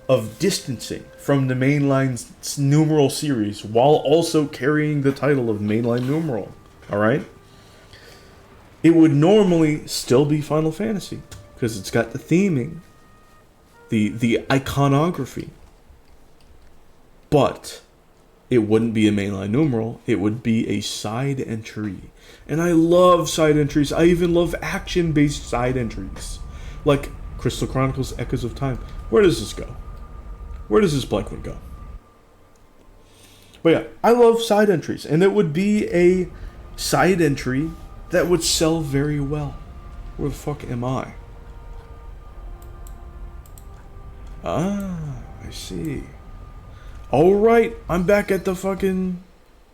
of distancing from the mainline numeral series while also carrying the title of mainline numeral, alright? It would normally still be Final Fantasy, because it's got the theming, the iconography. But it wouldn't be a mainline numeral, it would be a side entry. And I love side entries. I even love action-based side entries. Like Crystal Chronicles Echoes of Time. Where does this go? Where does this blank one go? But yeah, I love side entries. And it would be a side entry that would sell very well. Where the fuck am I? Ah, I see. Alright, I'm back at the fucking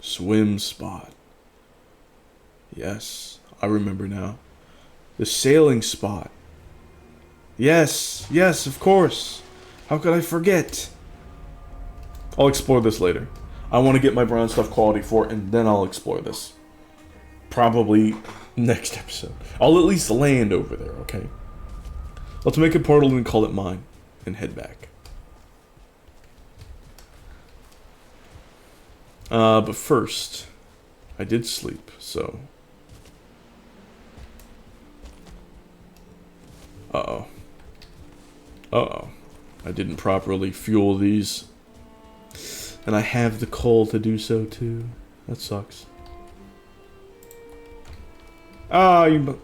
swim spot. Yes, I remember now. The sailing spot. Yes, yes, of course. How could I forget? I'll explore this later. I want to get my brown stuff quality 4, and then I'll explore this. Probably next episode. I'll at least land over there, okay? Let's make a portal and call it mine, and head back. But first, I did sleep, so... Uh-oh. Uh-oh. I didn't properly fuel these. And I have the coal to do so, too. That sucks. Ah, you...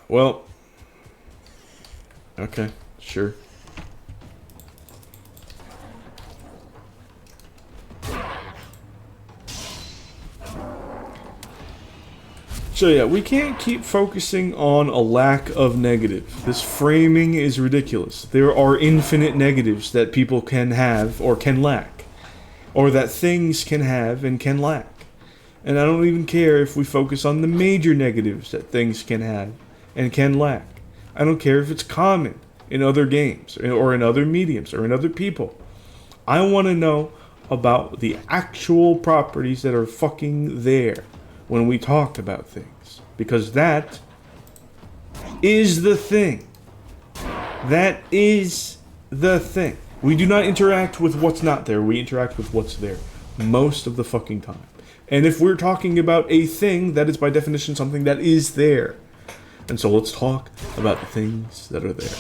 Well... Okay, sure. So yeah, we can't keep focusing on a lack of negative. This framing is ridiculous. There are infinite negatives that people can have or can lack. Or that things can have and can lack. And I don't even care if we focus on the major negatives that things can have and can lack. I don't care if it's common in other games or in other mediums or in other people. I want to know about the actual properties that are fucking there when we talk about things, because that is the thing. That is the thing. We do not interact with what's not there. We interact with what's there most of the fucking time. And if we're talking about a thing, that is by definition something that is there. And so let's talk about the things that are there.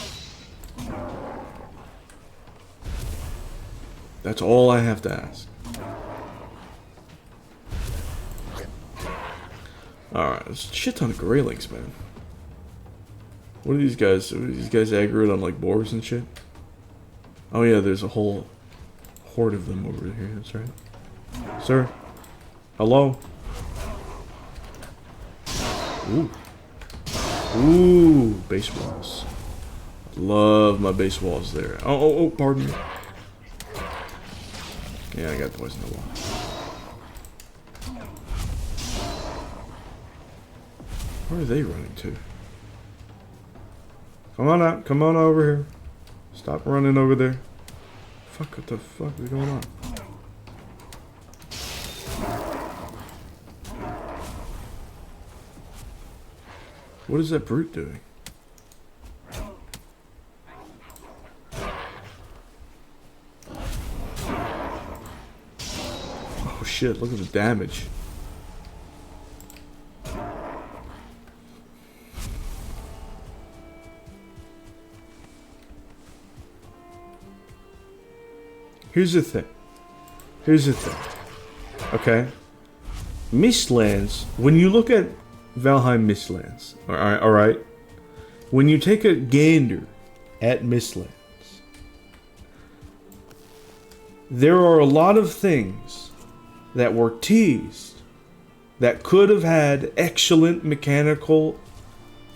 That's all I have to ask. Alright, there's a shit ton of Greylings, man. What are these guys? Are these guys aggroed on like boars and shit? Oh yeah, there's a whole horde of them over here, that's right. Sir? Hello? Ooh. Ooh, base walls. Love my base walls there. Oh, pardon me. Yeah, I got poison in the wall. Where are they running to? Come on out. Come on over here. Stop running over there. Fuck, what the fuck is going on? What is that brute doing? Oh shit, look at the damage. Here's the thing. Okay? Mistlands, when you look at Valheim Mistlands, alright? When you take a gander at Mistlands, there are a lot of things that were teased that could have had excellent mechanical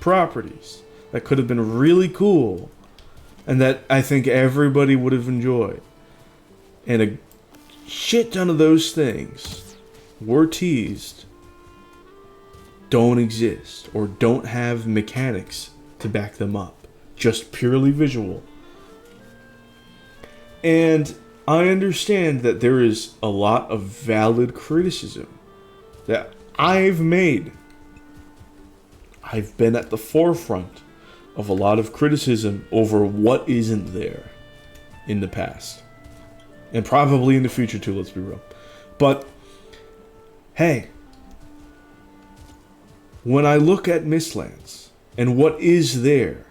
properties, that could have been really cool, and that I think everybody would have enjoyed. And a shit ton of those things were teased, don't exist, or don't have mechanics to back them up. Just purely visual. And I understand that there is a lot of valid criticism that I've made. I've been at the forefront of a lot of criticism over what isn't there in the past. And probably in the future too, let's be real. But, hey, when I look at Mistlands and what is there,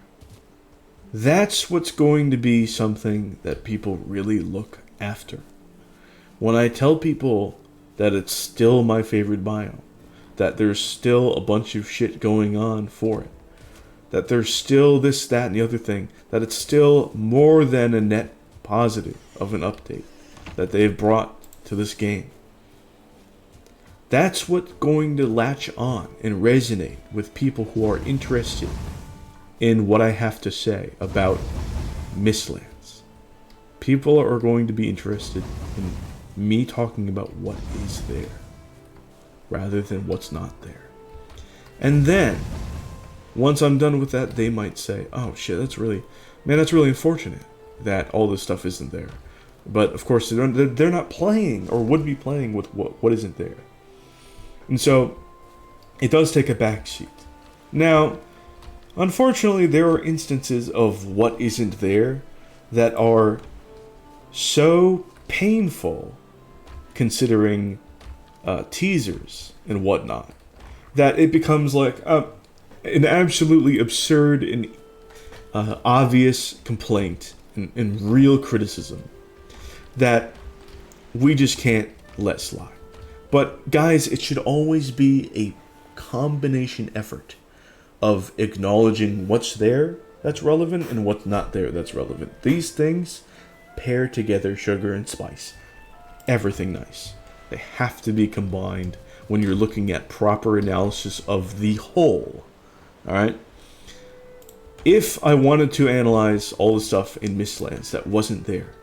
That's what's going to be something that people really look after. When I tell people that it's still my favorite biome, that there's still a bunch of shit going on for it, that there's still this, that, and the other thing, that it's still more than a net positive of an update that they've brought to this game. That's what's going to latch on and resonate with people who are interested in what I have to say about Mistlands. People are going to be interested in me talking about what is there, rather than what's not there. And then, once I'm done with that, they might say, oh shit, that's really unfortunate that all this stuff isn't there. But of course, they're not playing, or would be playing, with what isn't there. And so, it does take a backseat. Now, unfortunately, there are instances of what isn't there that are so painful, considering teasers and whatnot, that it becomes like an absolutely absurd and obvious complaint and real criticism that we just can't let slide. But guys, it should always be a combination effort of acknowledging what's there that's relevant and what's not there that's relevant. These things pair together, sugar and spice. Everything nice. They have to be combined when you're looking at proper analysis of the whole. Alright? If I wanted to analyze all the stuff in Mistlands that wasn't there,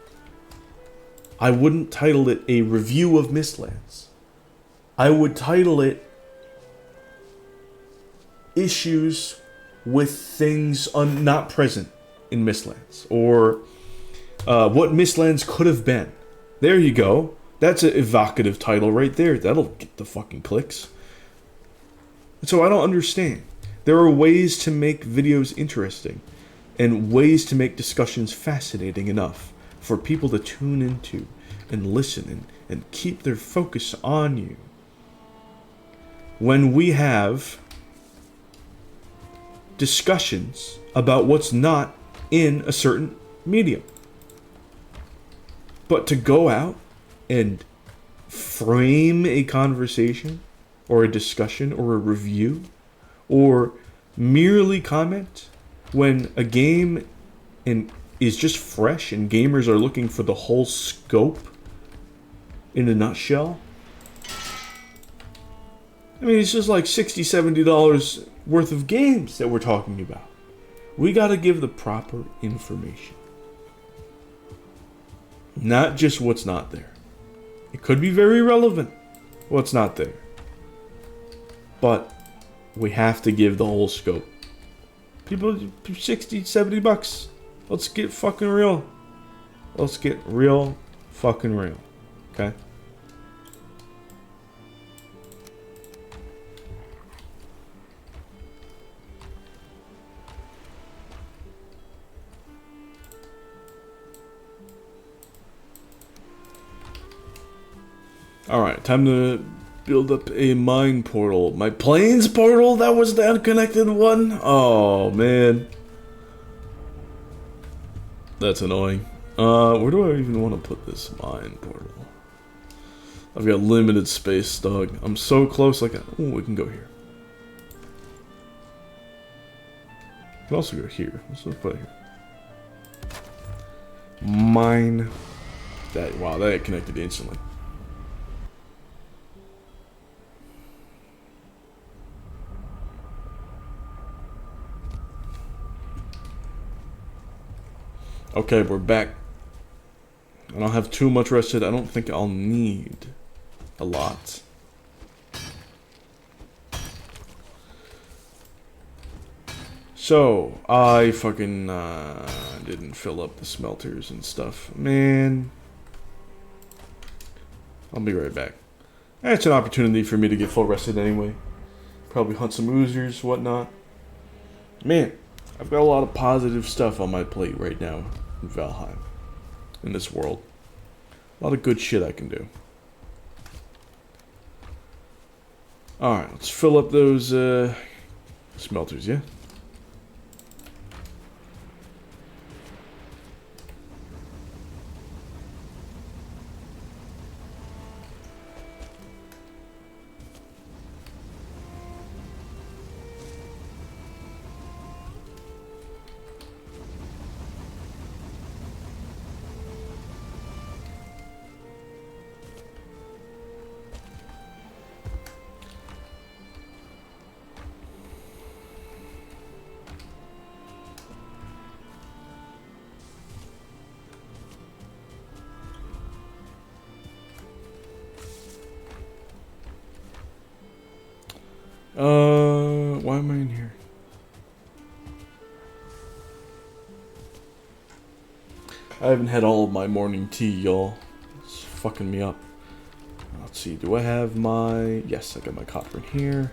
I wouldn't title it a review of Mistlands. I would title it issues with things not present in Mistlands, or what Mistlands could have been. There you go. That's an evocative title right there. That'll get the fucking clicks. So I don't understand. There are ways to make videos interesting and ways to make discussions fascinating enough for people to tune into and listen and keep their focus on you. When we have discussions about what's not in a certain medium. But to go out and frame a conversation or a discussion or a review or merely comment when a game is just fresh and gamers are looking for the whole scope in a nutshell. I mean, it's just like $60, $70 worth of games that we're talking about. We gotta give the proper information. Not just what's not there. It could be very relevant, what's not there. But we have to give the whole scope. People, 60, 70 bucks. Let's get fucking real. Let's get real fucking real. Okay? Alright, time to build up a mine portal. My plains portal? That was the unconnected one? Oh, man. That's annoying. Where do I even want to put this mine portal? I've got limited space, dog. I'm so close, like, ooh, we can go here. We can also go here. Let's put it here. Mine. That, wow, that connected instantly. Okay, we're back. I don't have too much rested. I don't think I'll need a lot. So, I fucking didn't fill up the smelters and stuff. Man. I'll be right back. It's an opportunity for me to get full rested anyway. Probably hunt some oozers, whatnot. Man, I've got a lot of positive stuff on my plate right now in Valheim. In this world. A lot of good shit I can do. Alright, let's fill up those smelters, yeah? Why am I in here? I haven't had all of my morning tea, y'all. It's fucking me up. Let's see, do I have my... Yes, I got my copper in here.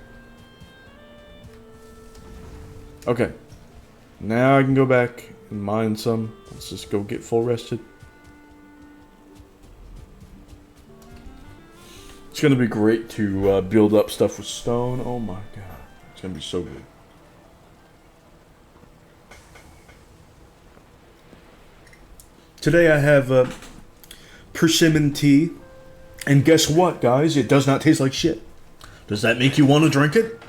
Okay. Now I can go back and mine some. Let's just go get full rested. It's gonna be great to build up stuff with stone. Oh my god. It's gonna be so good. Today I have persimmon tea. And guess what, guys? It does not taste like shit. Does that make you want to drink it?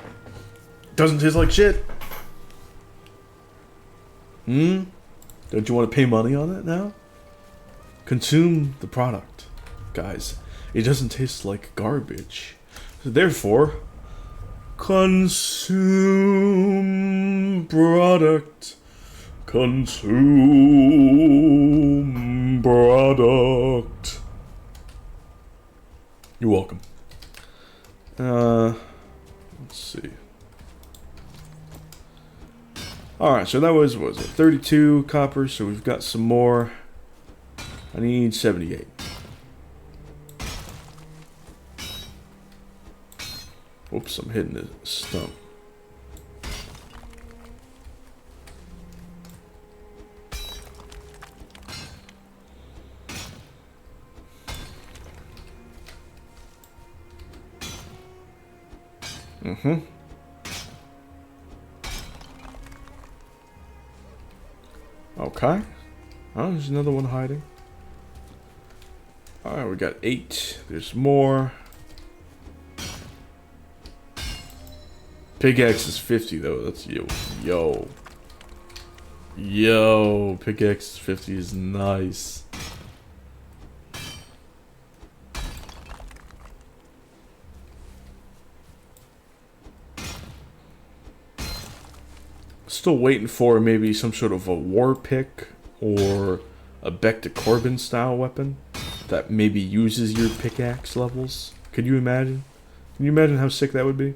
Doesn't taste like shit. Don't you want to pay money on it now? Consume the product, guys. It doesn't taste like garbage. So therefore, consume product. Consume product. You're welcome. Let's see. Alright, so that was, what was it, 32 copper, so we've got some more. I need 78. Whoops, I'm hitting the stump. Okay. Oh, there's another one hiding. Alright, we got 8. There's more. Pickaxe is 50 though. That's yo. Pickaxe 50 is nice. Still waiting for maybe some sort of a war pick or a Beck to Corbin style weapon that maybe uses your pickaxe levels. Could you imagine? Can you imagine how sick that would be?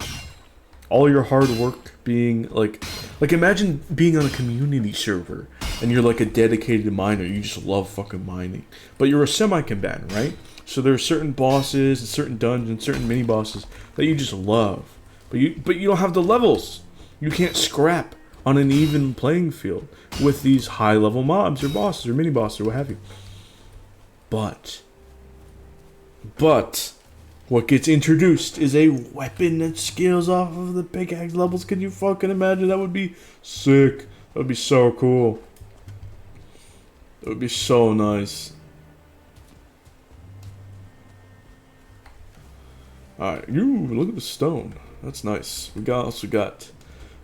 All your hard work being like imagine being on a community server and you're like a dedicated miner. You just love fucking mining, but you're a semi-combatant, right? So there are certain bosses and certain dungeons, certain mini bosses that you just love, but you don't have the levels. You can't scrap on an even playing field with these high-level mobs or bosses or mini-bosses or what have you. But what gets introduced is a weapon that scales off of the pickaxe levels. Can you fucking imagine? That would be sick. That would be so cool. That would be so nice. Alright, look at the stone. That's nice. We also got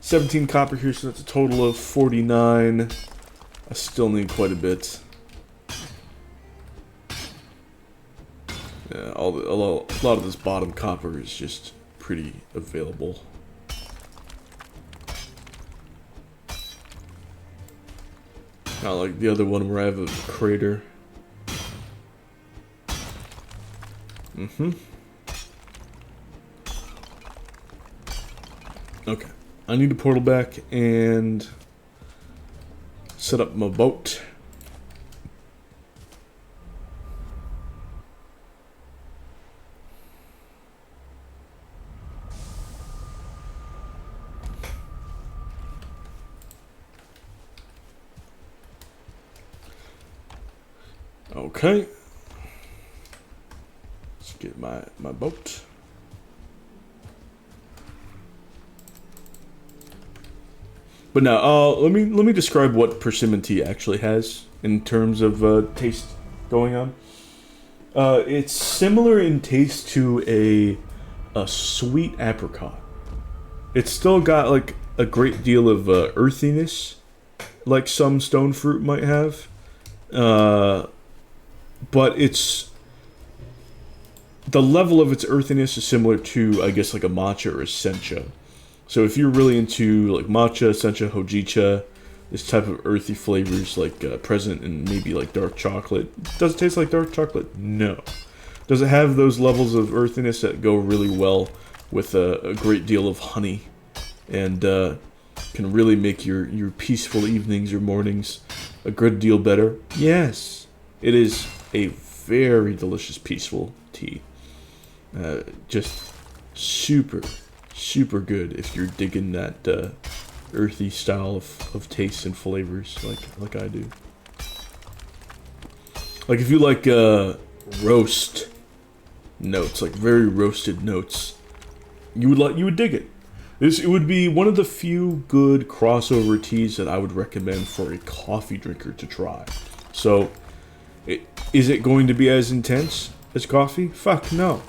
17 copper here, so that's a total of 49. I still need quite a bit. Yeah, a lot of this bottom copper is just pretty available. Not like the other one where I have a crater. Okay. I need to portal back and set up my boat. Okay. Let's get my boat. But now, let me describe what persimmon tea actually has in terms of taste going on. It's similar in taste to a sweet apricot. It's still got like a great deal of earthiness, like some stone fruit might have. But the level of its earthiness is similar to, I guess, like a matcha or a sencha. So if you're really into like matcha, sencha, hojicha, this type of earthy flavors like present in maybe like dark chocolate. Does it taste like dark chocolate? No. Does it have those levels of earthiness that go really well with a great deal of honey, and can really make your peaceful evenings or mornings a good deal better. Yes, it is a very delicious, peaceful tea. Just super, super good if you're digging that earthy style of tastes and flavors like I do. Like if you like roast notes, like very roasted notes, you would dig it. It would be one of the few good crossover teas that I would recommend for a coffee drinker to try. So, is it going to be as intense as coffee? Fuck no.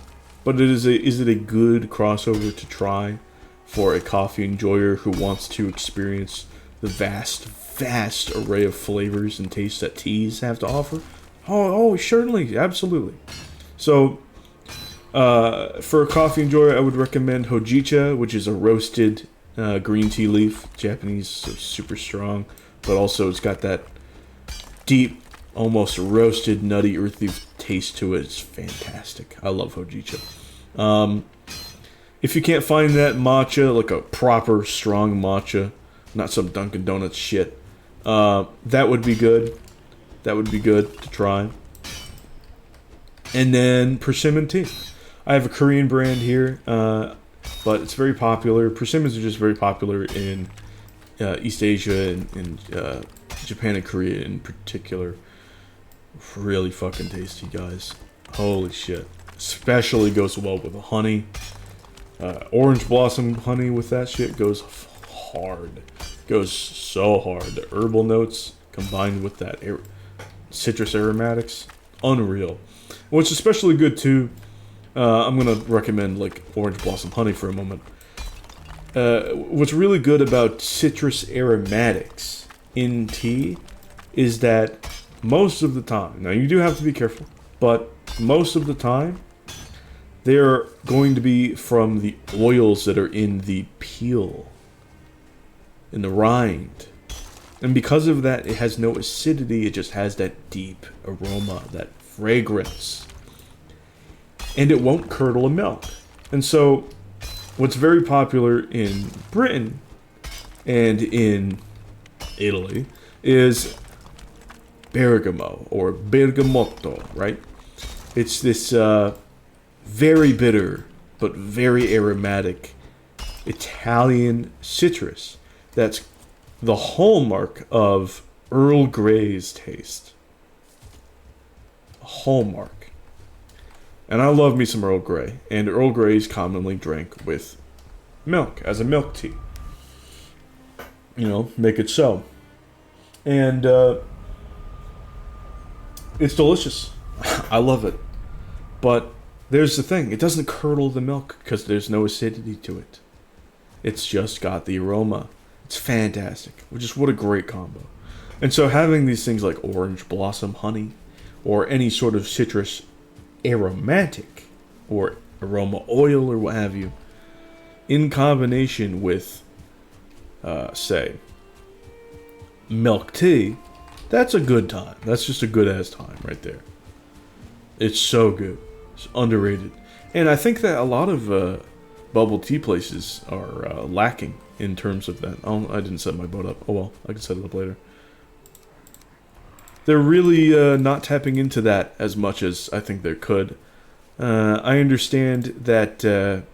But is it a good crossover to try for a coffee enjoyer who wants to experience the vast array of flavors and tastes that teas have to offer? Oh, certainly, absolutely. So, for a coffee enjoyer, I would recommend Hojicha, which is a roasted green tea leaf. Japanese, so super strong, but also it's got that deep, almost roasted, nutty, earthy taste to it. It's fantastic. I love Hojicha. If you can't find that matcha, like a proper strong matcha, not some Dunkin' Donuts shit, that would be good. That would be good to try. And then persimmon tea. I have a Korean brand here, but it's very popular. Persimmons are just very popular in East Asia and Japan and Korea in particular. Really fucking tasty, guys. Holy shit. Especially goes well with the honey. Orange blossom honey with that shit goes hard. Goes so hard. The herbal notes combined with that citrus aromatics, unreal. What's especially good too, I'm gonna recommend like orange blossom honey for a moment. What's really good about citrus aromatics in tea is that most of the time, now you do have to be careful, but most of the time they're going to be from the oils that are in the peel, in the rind. And because of that, it has no acidity, it just has that deep aroma, that fragrance. And it won't curdle a milk. And so, what's very popular in Britain and in Italy is bergamot, or bergamotto, right? It's this very bitter, but very aromatic Italian citrus that's the hallmark of Earl Grey's taste. Hallmark. And I love me some Earl Grey, and Earl Grey is commonly drank with milk, as a milk tea. You know, make it so. And it's delicious. I love it. But there's the thing, it doesn't curdle the milk because there's no acidity to it. It's just got the aroma. It's fantastic. Which is what a great combo. And so having these things like orange blossom honey or any sort of citrus aromatic or aroma oil or what have you in combination with say milk tea, that's a good time. That's just a good ass time right there. It's so good. It's underrated. And I think that a lot of bubble tea places are lacking in terms of that. Oh, I didn't set my boat up. Oh well, I can set it up later. They're really not tapping into that as much as I think they could. I understand that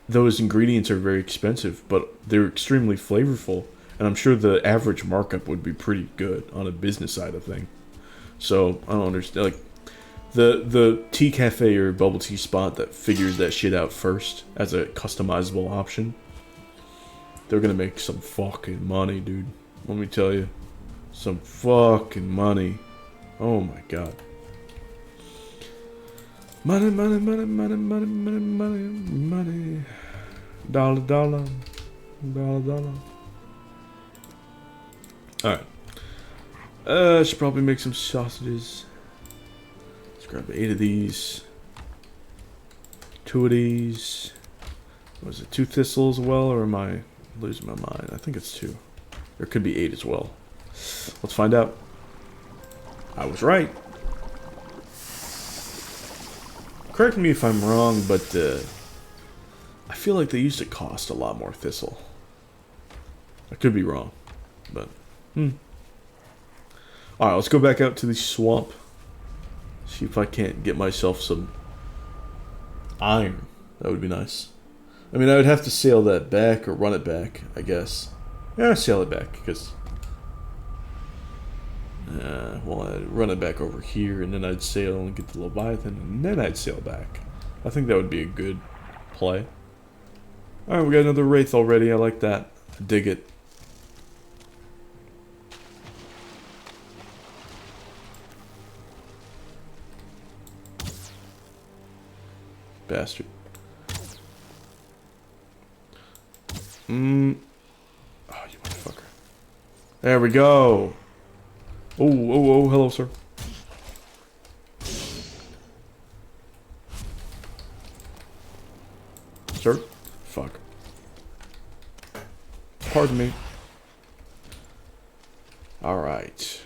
those ingredients are very expensive, but they're extremely flavorful, and I'm sure the average markup would be pretty good on a business side of thing. So I don't understand, like the tea cafe or bubble tea spot that figures that shit out first as a customizable option. They're gonna make some fucking money, dude. Let me tell you. Some fucking money. Oh my god. Money, money, money, money, money, money, money, money. Dollar, dollar. Dollar, dollar. Alright. I should probably make some sausages. Let's grab 8 of these. 2 of these. Was it 2 thistles as well, or am I losing my mind? I think it's 2. There could be 8 as well. Let's find out. I was right. Correct me if I'm wrong, but I feel like they used to cost a lot more thistle. I could be wrong, but All right, let's go back out to the swamp. See if I can't get myself some iron. That would be nice. I mean, I would have to sail that back or run it back, I guess. Yeah, sail it back, because... well, I'd run it back over here, and then I'd sail and get the Leviathan, and then I'd sail back. I think that would be a good play. Alright, we got another Wraith already. I like that. I dig it. Bastard. Oh, you motherfucker. There we go. Oh, hello, sir. Sir? Fuck. Pardon me. Alright.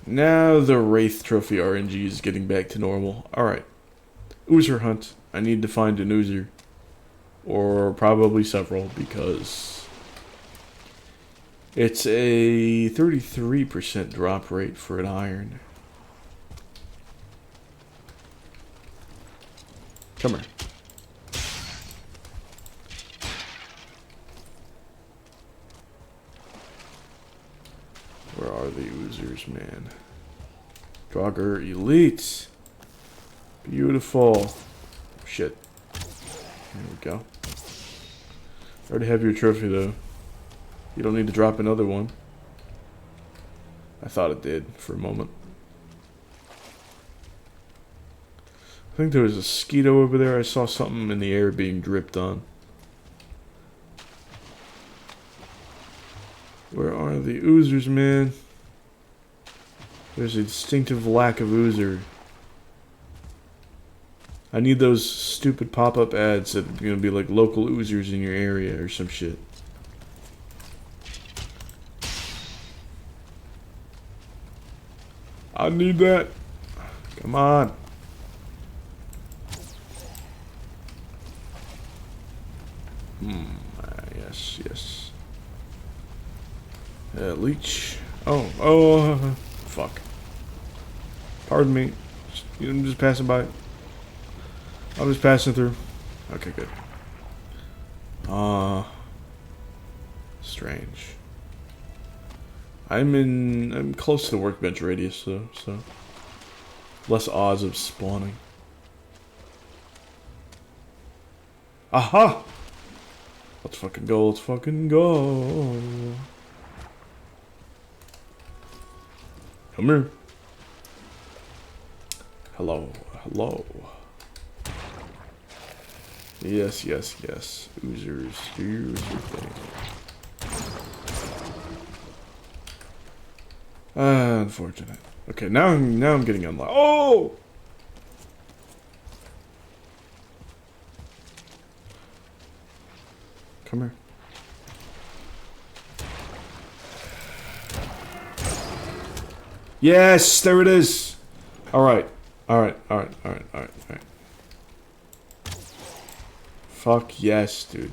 Now the Wraith Trophy RNG is getting back to normal. Alright. Oozer hunt. I need to find an Oozer. Or probably several, because it's a 33% drop rate for an iron. Come here. Where are the Oozers, man? Draugr Elite. Beautiful. Shit. There we go. Already have your trophy, though. You don't need to drop another one. I thought it did for a moment. I think there was a Skeeto over there. I saw something in the air being dripped on. Where are the Oozers, man? There's a distinctive lack of Oozer. I need those stupid pop-up ads that are going to be like local Oozers in your area or some shit. I need that. Come on. Yes. Leech. Oh, fuck. Pardon me. I'm just passing by. I'm just passing through. Okay, good. Strange. I'm close to the workbench radius though, so less odds of spawning. Aha! Let's fucking go, let's fucking go. Come here. Hello. Yes. Oozers, do your Oozer thing. Unfortunate. Okay, now I'm getting unlocked. Oh! Come here. Yes, there it is. All right. Fuck yes, dude.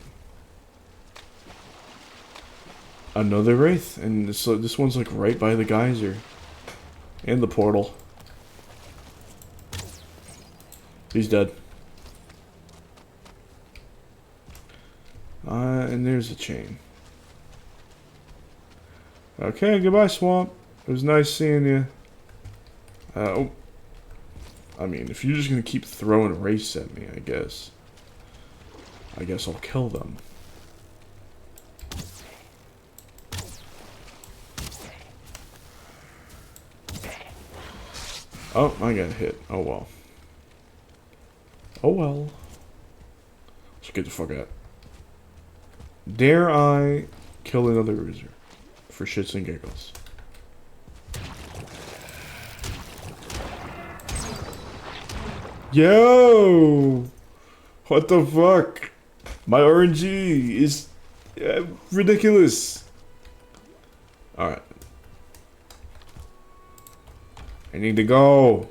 Another Wraith, and this one's like right by the geyser. And the portal. He's dead. And there's a chain. Okay, goodbye, swamp. It was nice seeing you. Oh. I mean, if you're just gonna keep throwing Wraiths at me, I guess I'll kill them. Oh, I got hit. Oh well. Let's get the fuck out. Dare I kill another Oozer? For shits and giggles. Yo! What the fuck? My RNG is ridiculous. Alright. I need to go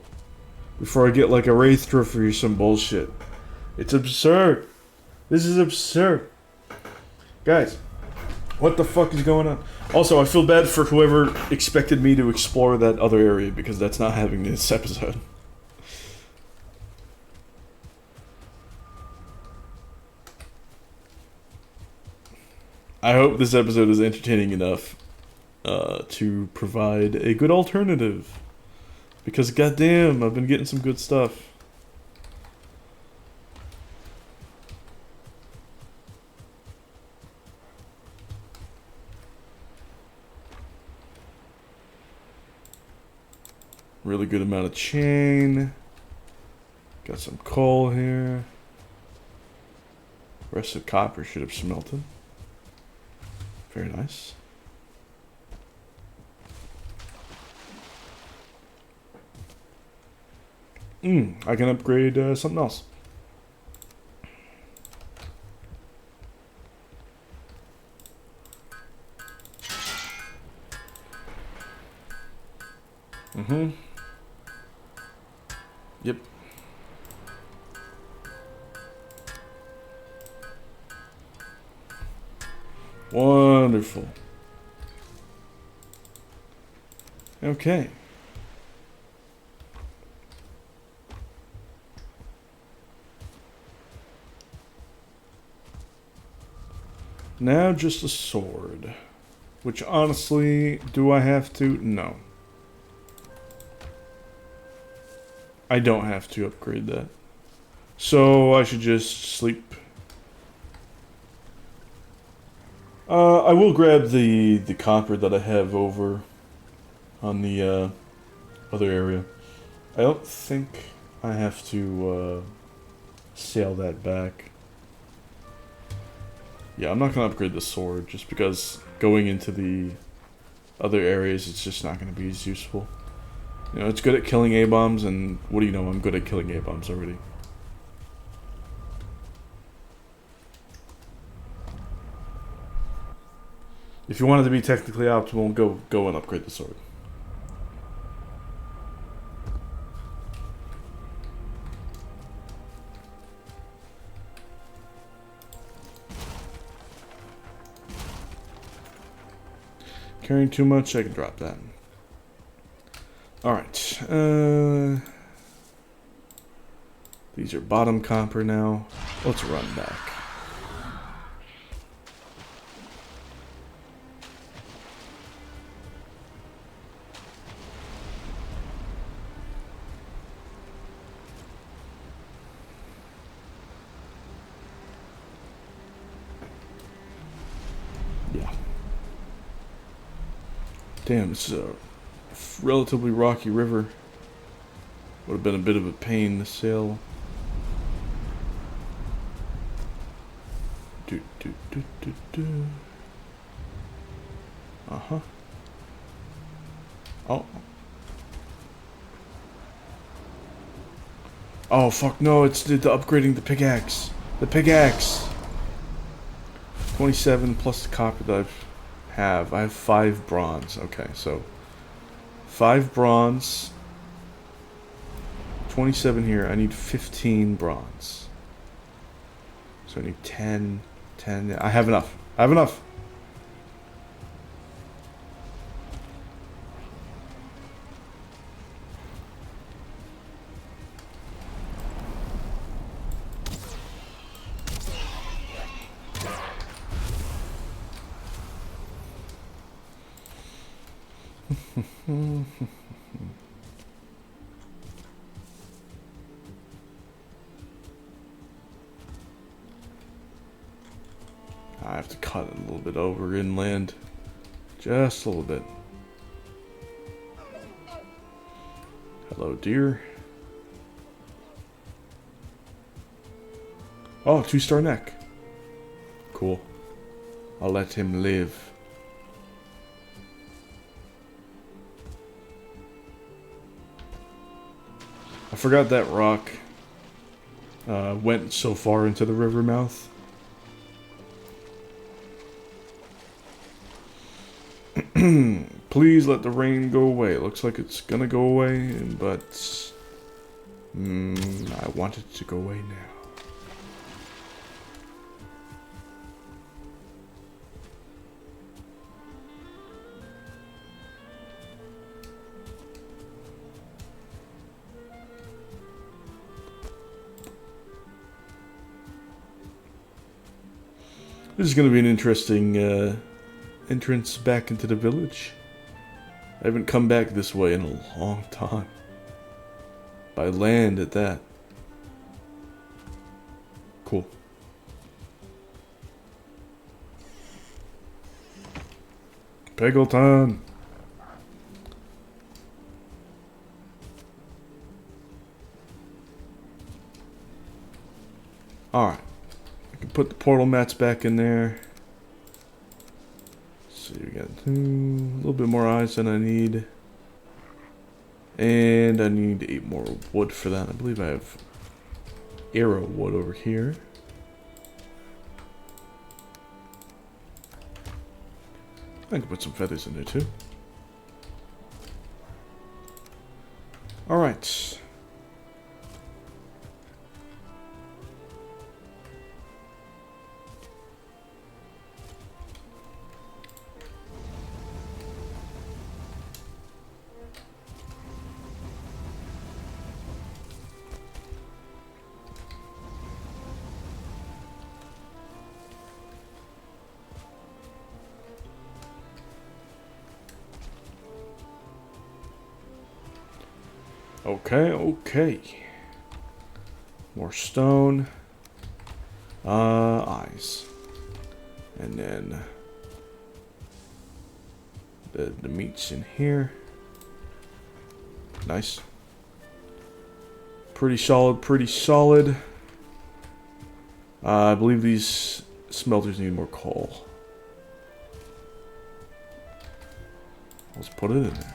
before I get like a Wraith trophy or some bullshit. It's absurd. This is absurd. Guys, what the fuck is going on? Also, I feel bad for whoever expected me to explore that other area, because that's not happening in this episode. I hope this episode is entertaining enough to provide a good alternative. Because goddamn, I've been getting some good stuff. Really good amount of chain. Got some coal here. Rest of copper should have smelted. Very nice. I can upgrade something else. Yep. Wonderful. Okay. Now just a sword. Which honestly, do I have to? No. I don't have to upgrade that. So I should just sleep. I will grab the copper that I have over on the other area. I don't think I have to sail that back. Yeah, I'm not going to upgrade the sword, just because going into the other areas, it's just not going to be as useful. You know, it's good at killing A-bombs, and what do you know, I'm good at killing A-bombs already. If you want it to be technically optimal, go and upgrade the sword. Carrying too much, I can drop that. Alright, these are bottom copper now. Let's run back. Yeah. Damn, it's a relatively rocky river. Would have been a bit of a pain to sail. Uh-huh. Oh. Oh, fuck, no, it's the upgrading the pickaxe. The pickaxe! 27 plus the copper that I have 5 bronze. Okay, so 5 bronze, 27 here. I need 15 bronze. So I need 10. I have enough. I have enough. I have to cut it a little bit over inland. Just a little bit. Hello, dear. Oh, 2-star neck. Cool. I'll let him live. I forgot that rock went so far into the river mouth. Please let the rain go away. It looks like it's gonna go away, but I want it to go away now. This is going to be an interesting entrance back into the village. I haven't come back this way in a long time. By land at that. Cool. Piggleton! Alright. I can put the portal mats back in there. Let's see, we got a little bit more eyes than I need. And I need 8 more wood for that. I believe I have arrow wood over here. I can put some feathers in there too. Alright. Okay. More stone. Eyes. And then the meat's in here. Nice. Pretty solid. I believe these smelters need more coal. Let's put it in there.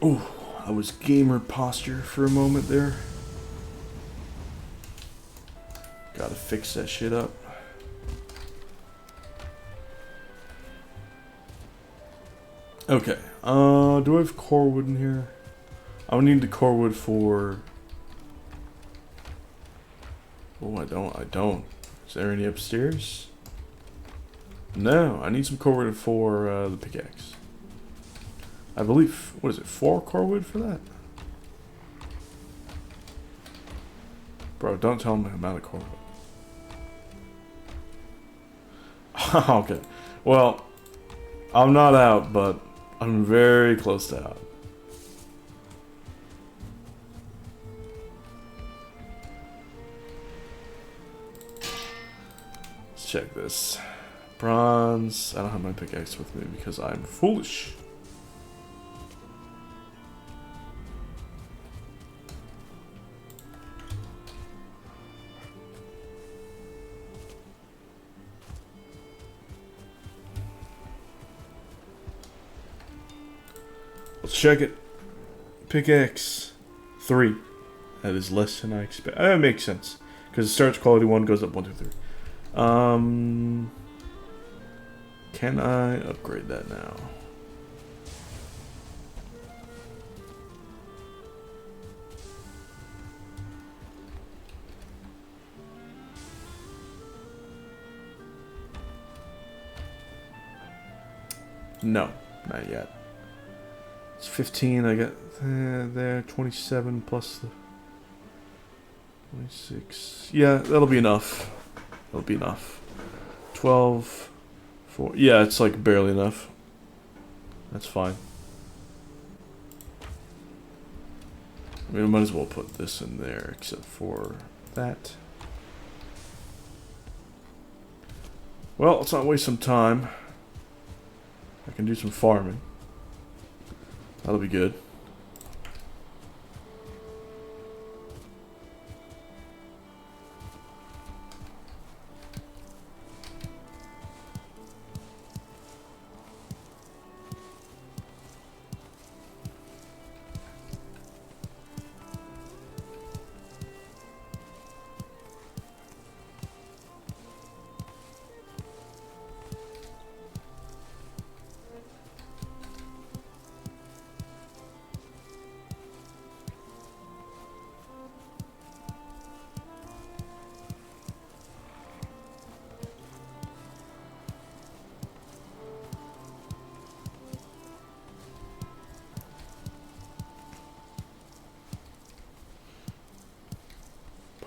Oh, I was gamer posture for a moment there. Gotta fix that shit up. Okay, do I have core wood in here? I would need the core wood for... Oh, I don't. Is there any upstairs? No, I need some core wood for the pickaxe. I believe, what is it, 4 core wood for that? Bro, don't tell me I'm out of core wood. Okay, well, I'm not out, but I'm very close to out. Let's check this. Bronze. I don't have my pickaxe with me because I'm foolish. Let's check it. Pickaxe 3. That is less than I expect. That makes sense. Because it starts quality 1, goes up 1, 2, 3. Can I upgrade that now? No, not yet. It's 15, I got there, 27 plus the 26. Yeah, that'll be enough. That'll be enough. 12, 4. Yeah, it's like barely enough. That's fine. I mean, I might as well put this in there, except for that. Well, let's not waste some time. I can do some farming. That'll be good.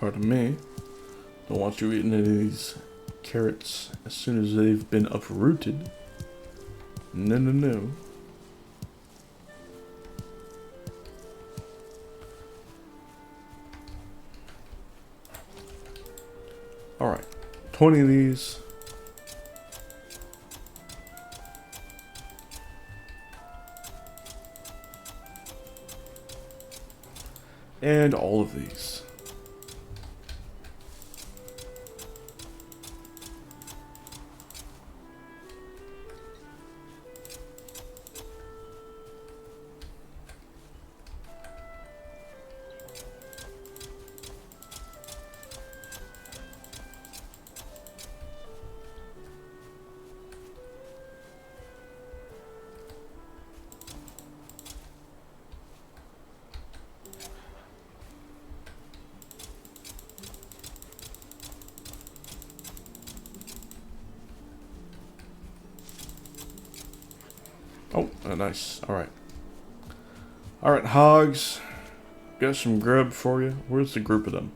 Pardon me. Don't want you eating any of these carrots as soon as they've been uprooted. No, no, no. Alright. 20 of these. And all of these. Oh, nice. Alright. Alright, hogs. Got some grub for you. Where's the group of them?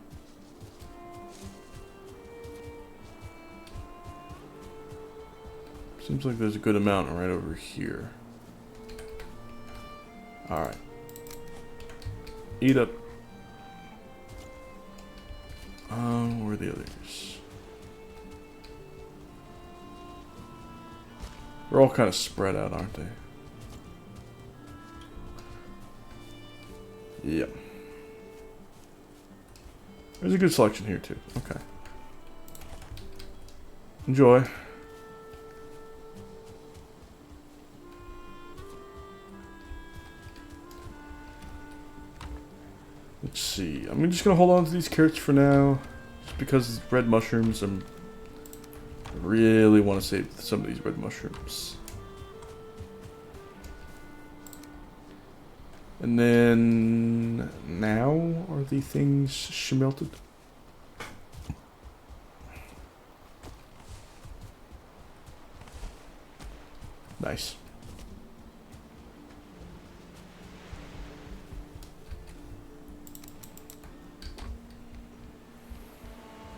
Seems like there's a good amount right over here. Alright. Eat up. Where are the others? They're all kind of spread out, aren't they? Yep. There's a good selection here too. Okay. Enjoy. Let's see. I'm just gonna hold on to these carrots for now, just because red mushrooms. I really want to save some of these red mushrooms. And then now are the things schmelted? Nice.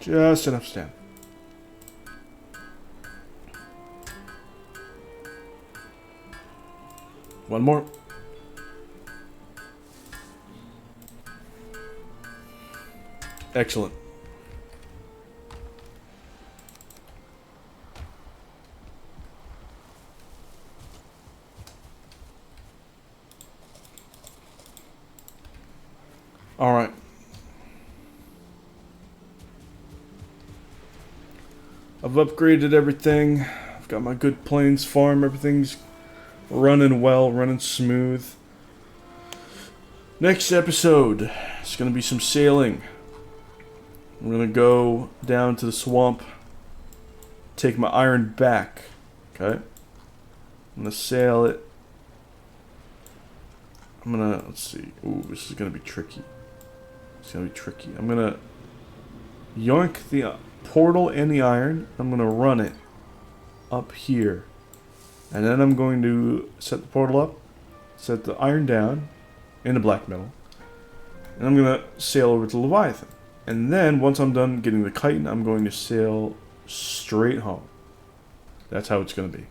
Just enough stand. One more. Excellent. All right. I've upgraded everything. I've got my good plains farm. Everything's running well, running smooth. Next episode, it's going to be some sailing. I'm going to go down to the swamp, take my iron back, okay? I'm going to sail it. I'm going to, let's see. Ooh, this is going to be tricky. It's going to be tricky. I'm going to yoink the portal and the iron. I'm going to run it up here. And then I'm going to set the portal up, set the iron down in the black metal. And I'm going to sail over to Leviathan. And then, once I'm done getting the chitin, I'm going to sail straight home. That's how it's going to be.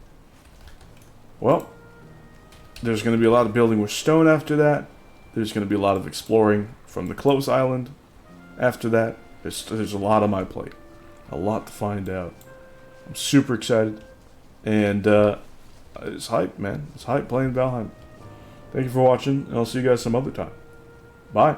Well, there's going to be a lot of building with stone after that. There's going to be a lot of exploring from the close island after that. There's a lot on my plate. A lot to find out. I'm super excited. And it's hype, man. It's hype playing Valheim. Thank you for watching, and I'll see you guys some other time. Bye.